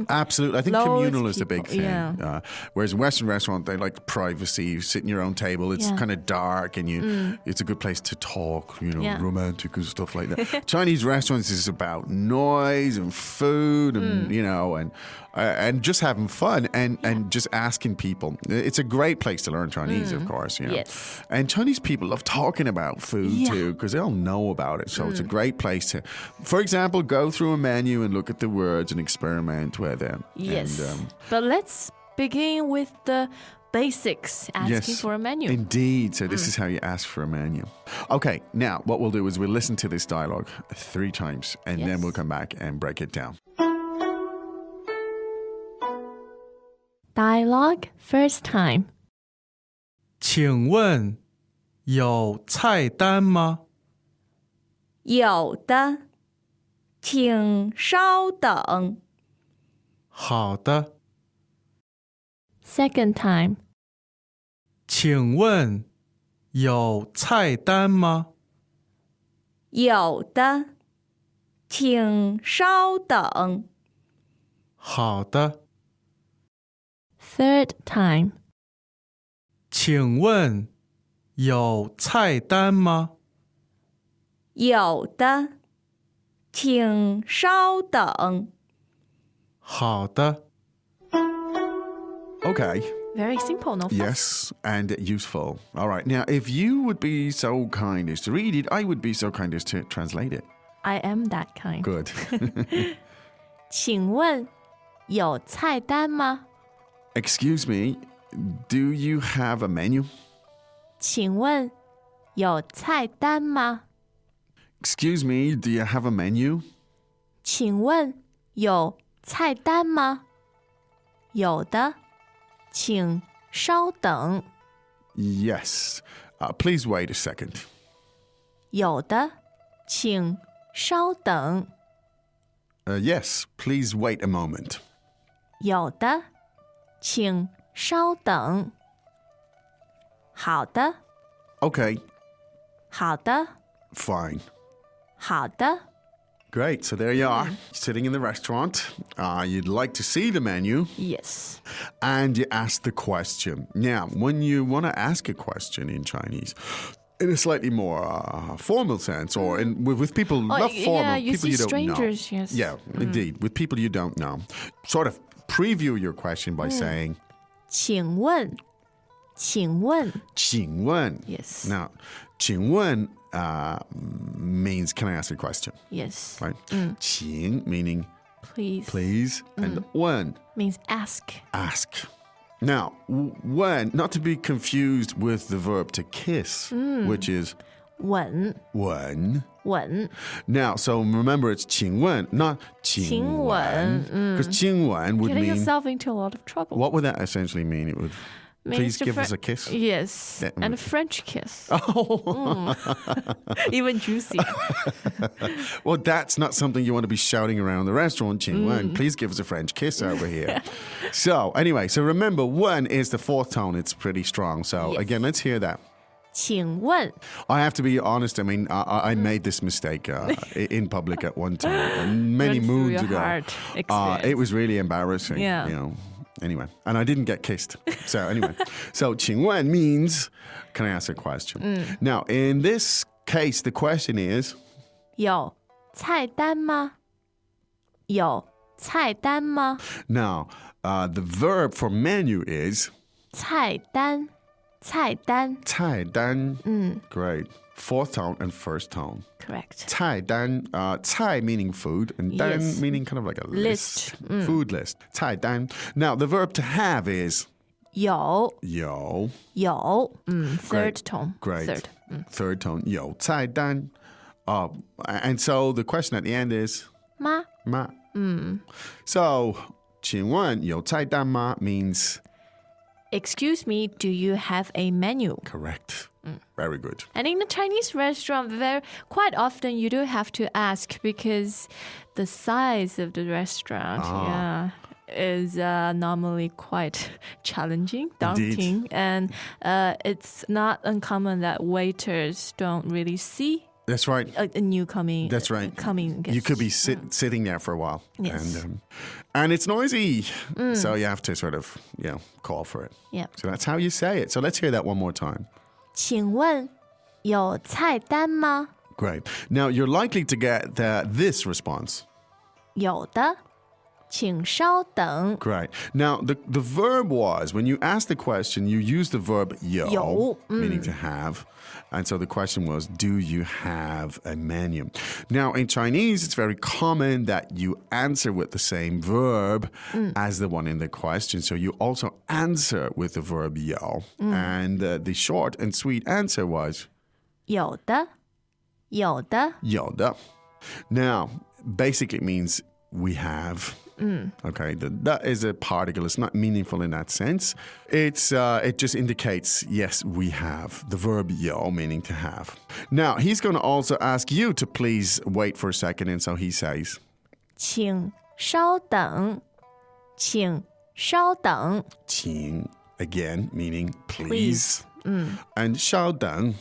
Absolutely. I think Loads communal of is the big people, thing. Whereas in Western restaurant, they like privacy. You sit in your own table. It's kind of dark and it's a good place to talk, romantic and stuff like that. Chinese restaurants is about noise and food and, and just having fun and just asking people. It's a great place to learn Chinese, of course. Yes. And Chinese people love talking about food too because they all know about it. So it's a great place to, for example, go through a menu and look at the words and experiment with them. Yes. And, but let's begin with the basics, asking for a menu. Indeed. So this is how you ask for a menu. Okay, now what we'll do is we'll listen to this dialogue 3 times and then we'll come back and break it down. Dialogue first time. 请问有菜单吗？有的，请稍等。好的， Second time. 请问有菜单吗？有的，请稍等。好的， Third time. 请问有菜单吗？有的，请稍等。好的。 Okay. Very simple, no fuss. Yes, and useful. All right. Now, if you would be so kind as to read it, I would be so kind as to translate it. I am that kind. Good. 请问有菜单吗？ Excuse me, do you have a menu? 请问有菜单吗？ Excuse me, do you have a menu? 请问有菜单吗？有的，请稍等。 Yes. Please wait a second. 有的，请稍等。 Yes, please wait a moment. 有的，请稍等。好的， Okay, 好的， fine. 好的。 Great. So there you are, sitting in the restaurant. You'd like to see the menu. Yes. And you ask the question. Now, when you want to ask a question in Chinese, in a slightly more formal sense, or with people not formal, yeah, you people see you don't strangers, know. yes. Yeah, indeed, with people you don't know. Sort of preview your question by saying, 请问，请问 请问. Yes. Now, 请问 means, can I ask a question? Yes. Right? 请 meaning Please. please, and 问 Means ask. ask. Now, when, not to be confused with the verb to kiss, which is 吻 when. 吻 Now, so remember it's 请问, not 请问. Because 请问would Getting mean, yourself into a lot of trouble. what would that essentially mean? It would, Means please the give us a kiss. Yes. Yeah, And a French kiss. Oh, Even juicy. well, that's not something you want to be shouting around the restaurant. 请问, please give us a French kiss over here. So, anyway, so remember, 问 is the fourth tone. It's pretty strong. So, Yes. again, let's hear that. 请问 I have to be honest. I mean, I made this mistake in public at one time, many Went through moons your ago. hard It experience. was really embarrassing. Yeah. You know. Anyway, and I didn't get kissed. So anyway, so 请问 means, can I ask a question? Now, in this case, the question is, 有菜单吗？有菜单吗？ now, the verb for menu is 菜单，菜单。菜单. Great. Fourth tone and first tone. Correct. 菜单, 菜 meaning food, and 单 Yes. meaning kind of like a list. List. Food list. 菜单. Now, the verb to have is 有 有. 有 third Great. tone. Great. Third. Third tone. 有菜单. And so the question at the end is 吗？ ma. So, 请问有菜单吗 means Excuse me, do you have a menu? correct. Very good. And in a Chinese restaurant, quite often you do have to ask because the size of the restaurant is normally quite challenging, daunting. And it's not uncommon that waiters don't really see That's right. a new coming. That's right. Coming guest. You could be sitting there for a while. Yes. And it's noisy. So you have to sort of, call for it. Yeah. So that's how you say it. So let's hear that one more time. 请问有菜单吗？ Great. Now you're likely to get this response. 有的，请稍等。 Great. Now the verb was, when you ask the question, you use the verb 有, meaning to have. And so the question was, do you have a menu? Now, in Chinese, it's very common that you answer with the same verb as the one in the question. So you also answer with the verb 有. And the short and sweet answer was 有的，有的。有的. Now, basically it means we have. Okay, that is a particle. It's not meaningful in that sense. It just indicates, yes, we have. The verb 有 meaning to have. Now, he's going to also ask you to please wait for a second. And so he says, 请稍等，请稍等。请, again, meaning please. And 稍等,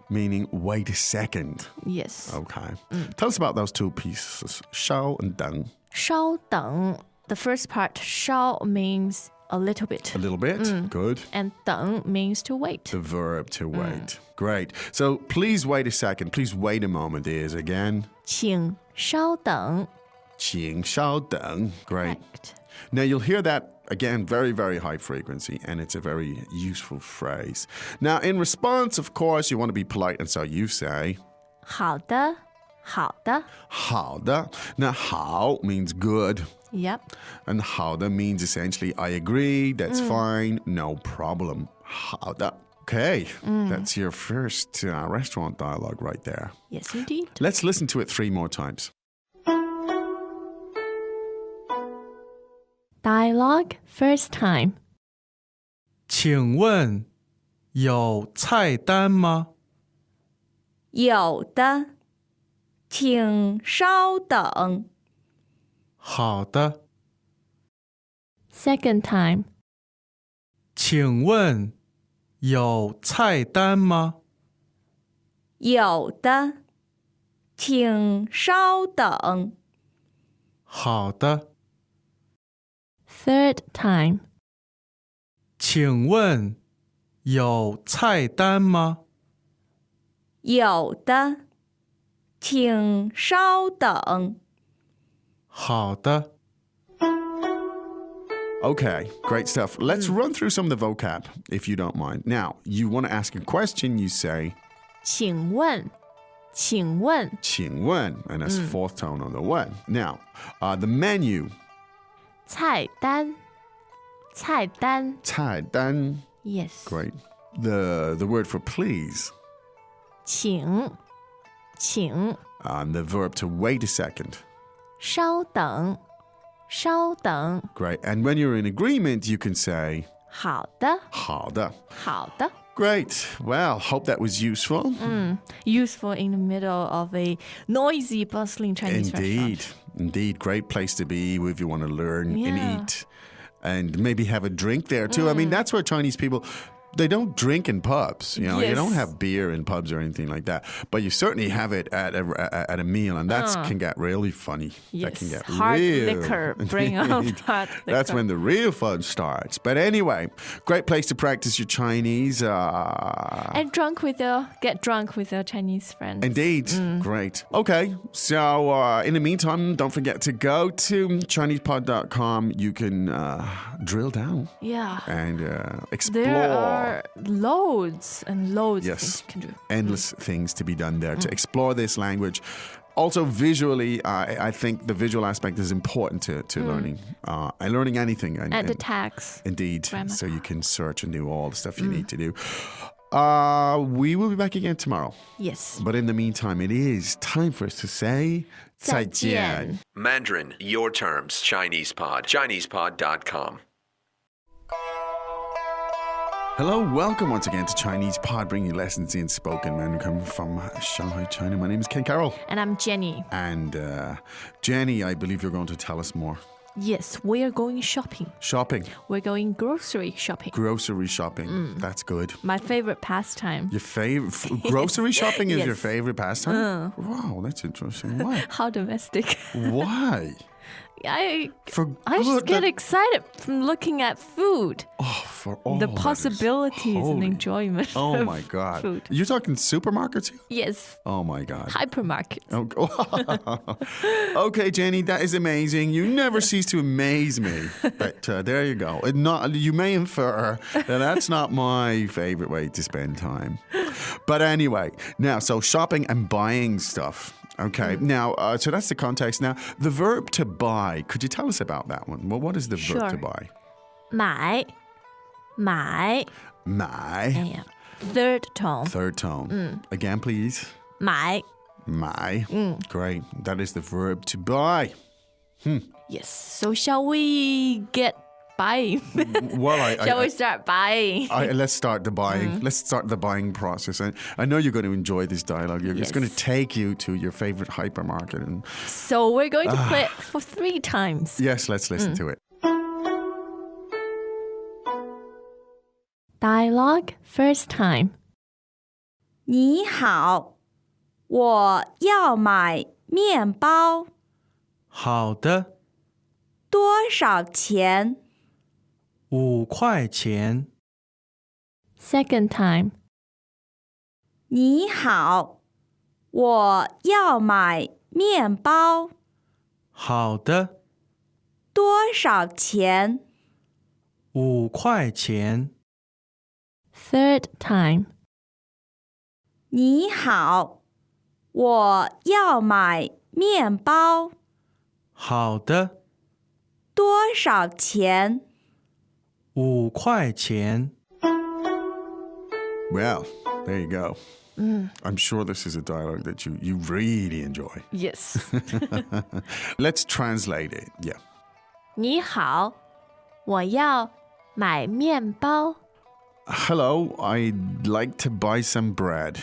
meaning wait a second. Yes. Okay. Tell us about those two pieces, 稍 and 等. 稍等. The first part, 稍 means a little bit. A little bit. Good. And 等 means to wait. The verb to wait. Great. So please wait a second. Please wait a moment is again. 请稍等. 请稍等. Great. Correct. Now you'll hear that again, very, very high frequency, and it's a very useful phrase. Now in response, of course, you want to be polite, and so you say, 好的，好的。好的. Now 好 means good. Yep. And 好的 means essentially, I agree, that's fine, no problem. 好的. Okay, that's your first restaurant dialogue right there. Yes, indeed. Let's listen to it 3 more times. Dialogue first time. 请问有菜单吗？有的，请稍等。好的， Second time. 请问有菜单吗？有的，请稍等。好的， Third time. 请问有菜单吗？有的，请稍等。好的。 Okay, great stuff. Let's run through some of the vocab, if you don't mind. Now, you want to ask a question, you say, 请问，请问，请问, and that's fourth tone on the one. Now, the menu, 菜单，菜单。菜单, Yes. great. The word for please, 请，请， and the verb to wait a second. 稍等，稍等。 Great. And when you're in agreement, you can say, 好的，好的. 好的。 Great. Well, hope that was useful. Useful in the middle of a noisy, bustling Chinese Indeed. restaurant. Indeed. Great place to be if you want to learn Yeah. and eat. And maybe have a drink there too. I mean, that's where Chinese people, they don't drink in pubs. You know, you Yes. don't have beer in pubs or anything like that. But you certainly have it at a meal, and that can get really funny. That can Yes, get hard real. liquor. Bring out Indeed. hard That's liquor. when the real fun starts. But anyway, great place to practice your Chinese. And get drunk with your Chinese friends. Indeed. Great. Okay. So in the meantime, don't forget to go to ChinesePod.com. You can drill down Yeah. and explore. There are loads and loads of Yes. things you can do. Endless things to be done there to explore this language. Also, visually, I think the visual aspect is important to learning and learning anything. And the tags. Indeed. Grammar. So you can search and do all the stuff you need to do. We will be back again tomorrow. Yes. But in the meantime, it is time for us to say 再见. 再见. Mandarin, your terms. ChinesePod. ChinesePod.com. Hello, welcome once again to Chinese Pod, bringing you lessons in spoken Mandarin coming from Shanghai, China. My name is Ken Carroll. And I'm Jenny. And Jenny, I believe you're going to tell us more. Yes, we are going shopping. Shopping, We're going grocery shopping. grocery shopping. That's good. My favorite pastime. Your favorite grocery shopping is your Yes. favorite pastime? Wow, that's interesting. Why? How domestic. Why? I For just good- get excited from looking at food. Oh, for all The that is possibilities and holy. enjoyment Oh of my God. food. You're talking supermarkets here? Yes, Oh my God. hypermarket. Okay, Jenny, that is amazing. You never cease to amaze me. But there you go. You may infer that that's not my favorite way to spend time. But anyway, now, so shopping and buying stuff. Okay, now, so that's the context. Now, the verb to buy, could you tell us about that one? Well, what is the verb to Sure. buy? 买 买 Yeah. Third tone. Third tone. Again, please. 买 Great. That is the verb to buy. Yes. So shall we get buying? Well, Shall we start buying? let's start the buying. Let's start the buying process. I know you're going to enjoy this dialogue. It's going to Yes. take you to your favorite hypermarket. And So we're going to play it for 3 times. yes, let's listen to it. Dialogue first time. 你好，我要买面包，好的，多少钱？ 5块钱。 Second time. 你好，我要买面包，好的，多少钱？ 5块钱。 Third time. 你好，我要买面包，好的，多少钱？ 5块钱。 Well, there you go. I'm sure this is a dialogue that you really enjoy. Yes. Let's translate it. Yeah. 你好，我要买面包。 Hello, I'd like to buy some bread.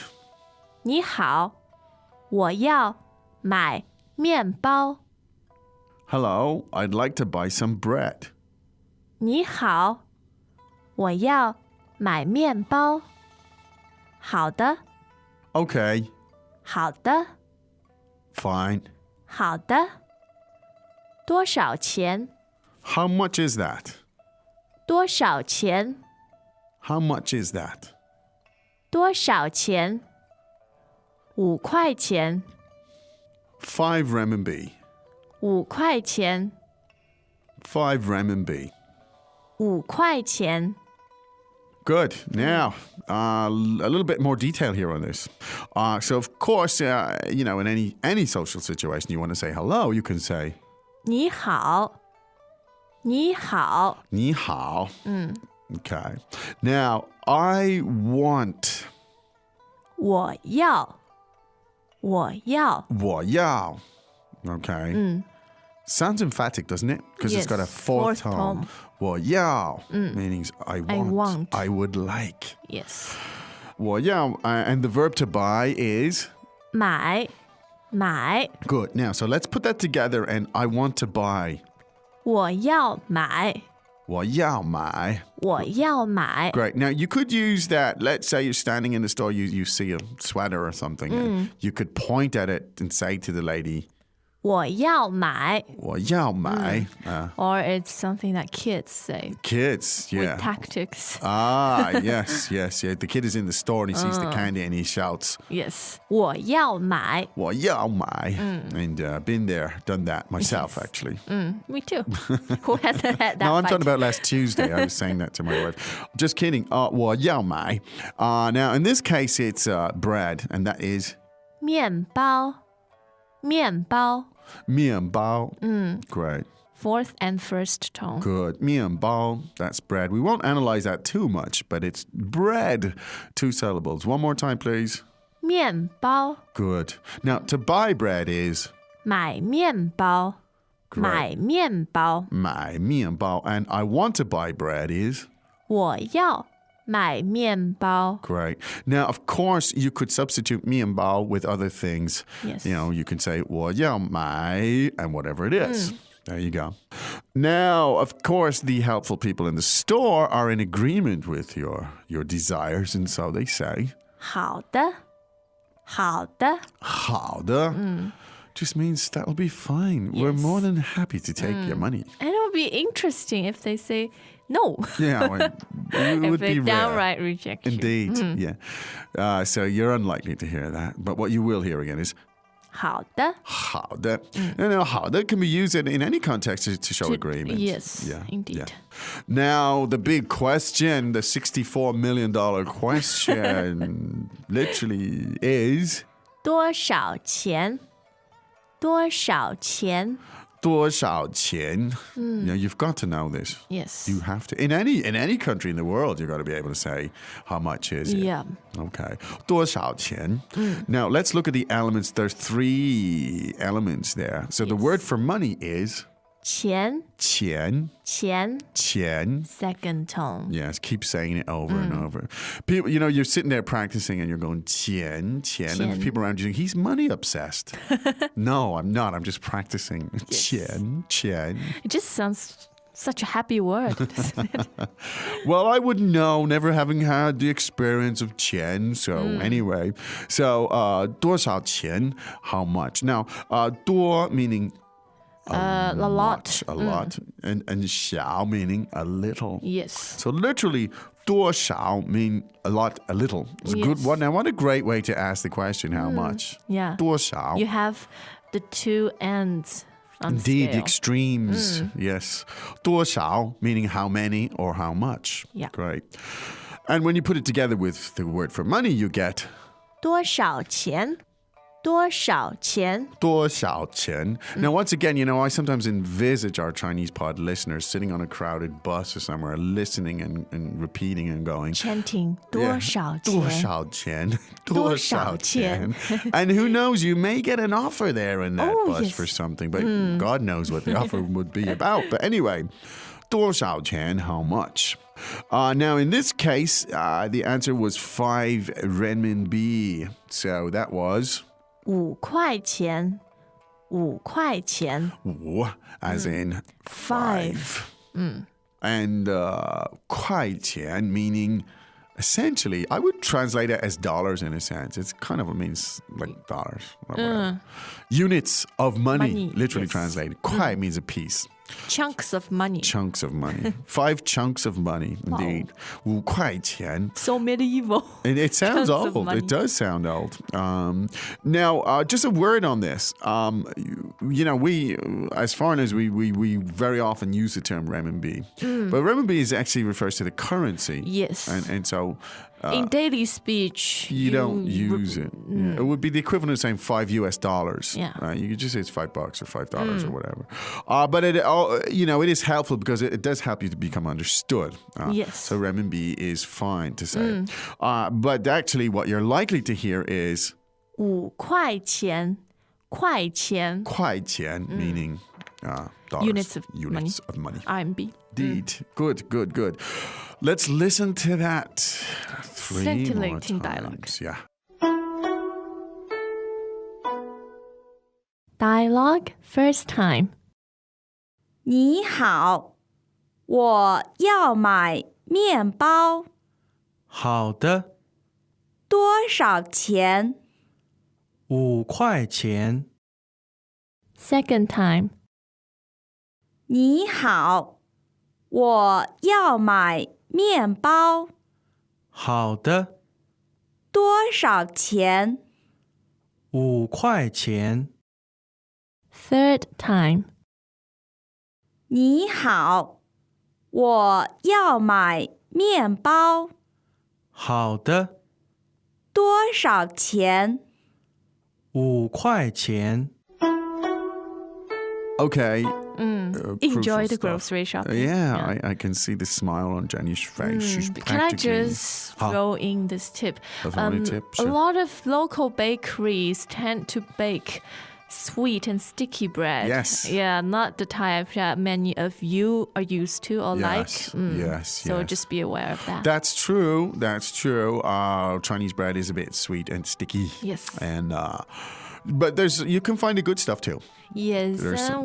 你好，我要买面包。 Hello, I'd like to buy some bread. 你好，我要买面包。好的， Okay, 好的， fine. 好的。多少钱？ How much is that? 多少钱？ How much is that? 多少钱？ 5块钱 5 renminbi. 5块钱 5 renminbi. 5块钱 Good. Now, a little bit more detail here on this. So, of course, in any social situation, you want to say hello, you can say 你好你好 ni hao. Okay. Now, I want. 我要 我要. Okay. Sounds emphatic, doesn't it? Because it's Yes, got a fourth tone. tone. 我要 meaning I want. want. I would like. Yes 我要 and the verb to buy is 买 good. Now, so let's put that together and I want to buy. 我要买我要买. 我要买 Great. Now, you could use that. Let's say you're standing in the store, you see a sweater or something. And you could point at it and say to the lady, 我要买我要买. or it's something that kids say Kids, yeah. with tactics Yes. The kid is in the store and he sees the candy and he shouts, yes 我要买我要买. And been there, done that myself, actually. me too who hasn't had that No, I'm fight? talking about last Tuesday. I was saying that to my wife. Just kidding. 我要买. Now, in this case, it's bread, and that is 面包 面包. Great. fourth and first tone Good. 面包. That's bread. We won't analyze that too much, but it's bread. 2 syllables. One more time, please. 面包 Good. Now, to buy bread is 买面包 Great. 买面包买面包. And I want to buy bread is 我要买面包 great. Now, of course, you could substitute 面包 with other things. Yes. You can say 我要买 and whatever it is. There you go. Now, of course, the helpful people in the store are in agreement with your desires, and so they say 好的好的好的 just means that'll be fine. We're Yes. more than happy to take your money. and it would be interesting if they say no Yeah, well, it if would they be rare. downright reject you Indeed, yeah. So you're unlikely to hear that. But what you will hear again is 好的好的. And now 好的 can be used in any context to show agreement. yes, Yeah, indeed. yeah. Now, the big question, the $64 million question, literally is 多少钱多少钱多少钱? You've got to know this. yes You have to. In any country in the world, you've got to be able to say how much is it. yeah Okay. 多少钱? Now, let's look at the elements. There's 3 elements there. So the word for money is 钱钱,钱 钱. second tone Yes, keep saying it over and over. People, you're sitting there practicing and you're going 钱, 钱. And the 钱. people around you, he's money obsessed. No, I'm not. I'm just practicing. 钱, 钱. it just sounds such a happy word doesn't it? Well, I wouldn't know, never having had the experience of 钱. So anyway, so 多少钱? How much? Now, 多 meaning a lot a lot, and 小 meaning a little. yes So literally, 多少 mean a lot, a little. It's a good Yes. one. Now, what a great way to ask the question, how much? yeah 多少? you have the 2 ends on Indeed, the scale. extremes. Yes. 多少 meaning how many or how much. Yeah. Great. And when you put it together with the word for money, you get 多少钱多少钱多少钱? Now, once again, I sometimes envisage our Chinese pod listeners sitting on a crowded bus or somewhere, listening and repeating and going, chanting Yeah. 多少钱多少钱?多少钱? And who knows, you may get an offer there in that Oh, bus yes. for something, but God knows what the offer would be about. But anyway, 多少钱, how much? Now, in this case, the answer was 5 renminbi. So that was 5块钱5块钱 5, as in 5. And 块钱meaning essentially, I would translate it as dollars in a sense. It kind of means like dollars. Or whatever. Units of money, Money, literally yes. translated. 块 means a piece. chunks of money. Chunks of money. 5 chunks of money, indeed. 5块钱. So medieval. It sounds Chunks of old. money. It does sound old. Now, just a word on this. We, as foreigners, we very often use the term renminbi. But renminbi actually refers to the currency. Yes. And so... in daily speech, you don't use it. Yeah. It would be the equivalent of saying $5. Yeah. Right? You could just say it's $5 or $5 or whatever. But it is helpful because it does help you to become understood. Yes. So renminbi is fine to say. But actually, what you're likely to hear is 5块钱,块钱,块钱, meaning dollars. Units of money. RMB. Indeed. Good. Let's listen to that 3 more Scintillating times. dialogue. Yeah. Dialogue first time. 你好，我要买面包，好的，多少钱？ 5块钱。 Second time. 你好，我要买面包，好的，多少钱？ 5块钱。 Third time. 你好，我要买面包，好的，多少钱？ 5块钱。 Okay. Enjoy the stuff. grocery shopping. Yeah. I can see the smile on Jenny's face. She's Can I practically... just throw in this tip? Tip, A sure. lot of local bakeries tend to bake sweet and sticky bread. Yes. Yeah, not the type that many of you are used to or like. Yes. So just be aware of that. That's true. Chinese bread is a bit sweet and sticky. Yes. And but you can find the good stuff too. Yes, There's some-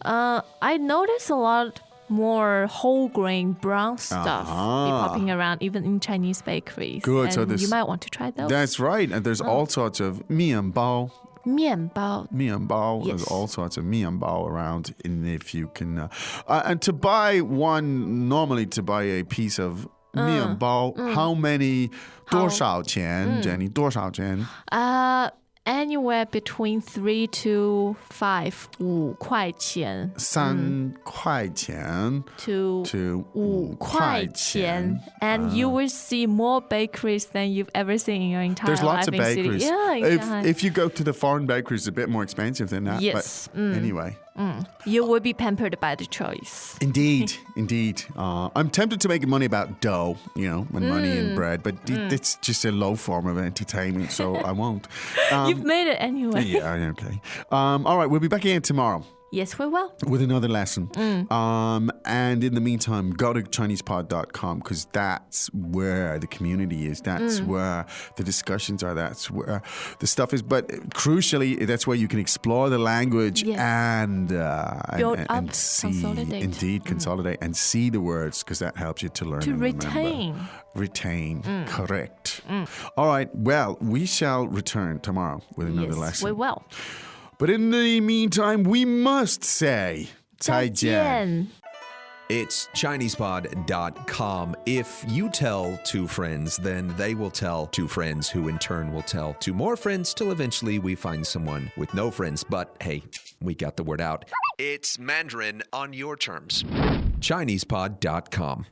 I notice a lot more whole grain brown stuff be popping around even in Chinese bakeries. Good, so And you might want to try those. That's right. And there's all sorts of 面包. 面包. There's Yes. all sorts of 面包 around. And if you can, and to buy a piece of 面包, how many? 多少钱, Jenny? 多少钱? Anywhere between 3 to 5, 5块钱3块钱 to 5块钱. And you will see more bakeries than you've ever seen in your entire There's lots life of in city. bakeries. Yeah, in Shanghai. If you go to the foreign bakeries, it's a bit more expensive than that. Yes. But anyway. You will be pampered by the choice. Indeed. I'm tempted to make money about dough, and money and bread, but it's just a low form of entertainment, so I won't. You've made it anyway. Yeah, okay. All right, we'll be back again tomorrow. Yes, we will. With another lesson. And in the meantime, go to ChinesePod.com because that's where the community is. That's where the discussions are. That's where the stuff is. But crucially, that's where you can explore the language and build up, and see, consolidate. Indeed, consolidate and see the words because that helps you to learn To and retain. remember. Retain. Correct. All right. Well, we shall return tomorrow with another Yes, lesson. we will. But in the meantime, we must say 再见. 再见. It's ChinesePod.com. If you tell 2 friends, then they will tell 2 friends, who in turn will tell 2 more friends, till eventually we find someone with no friends. But hey, we got the word out. It's Mandarin on your terms. ChinesePod.com.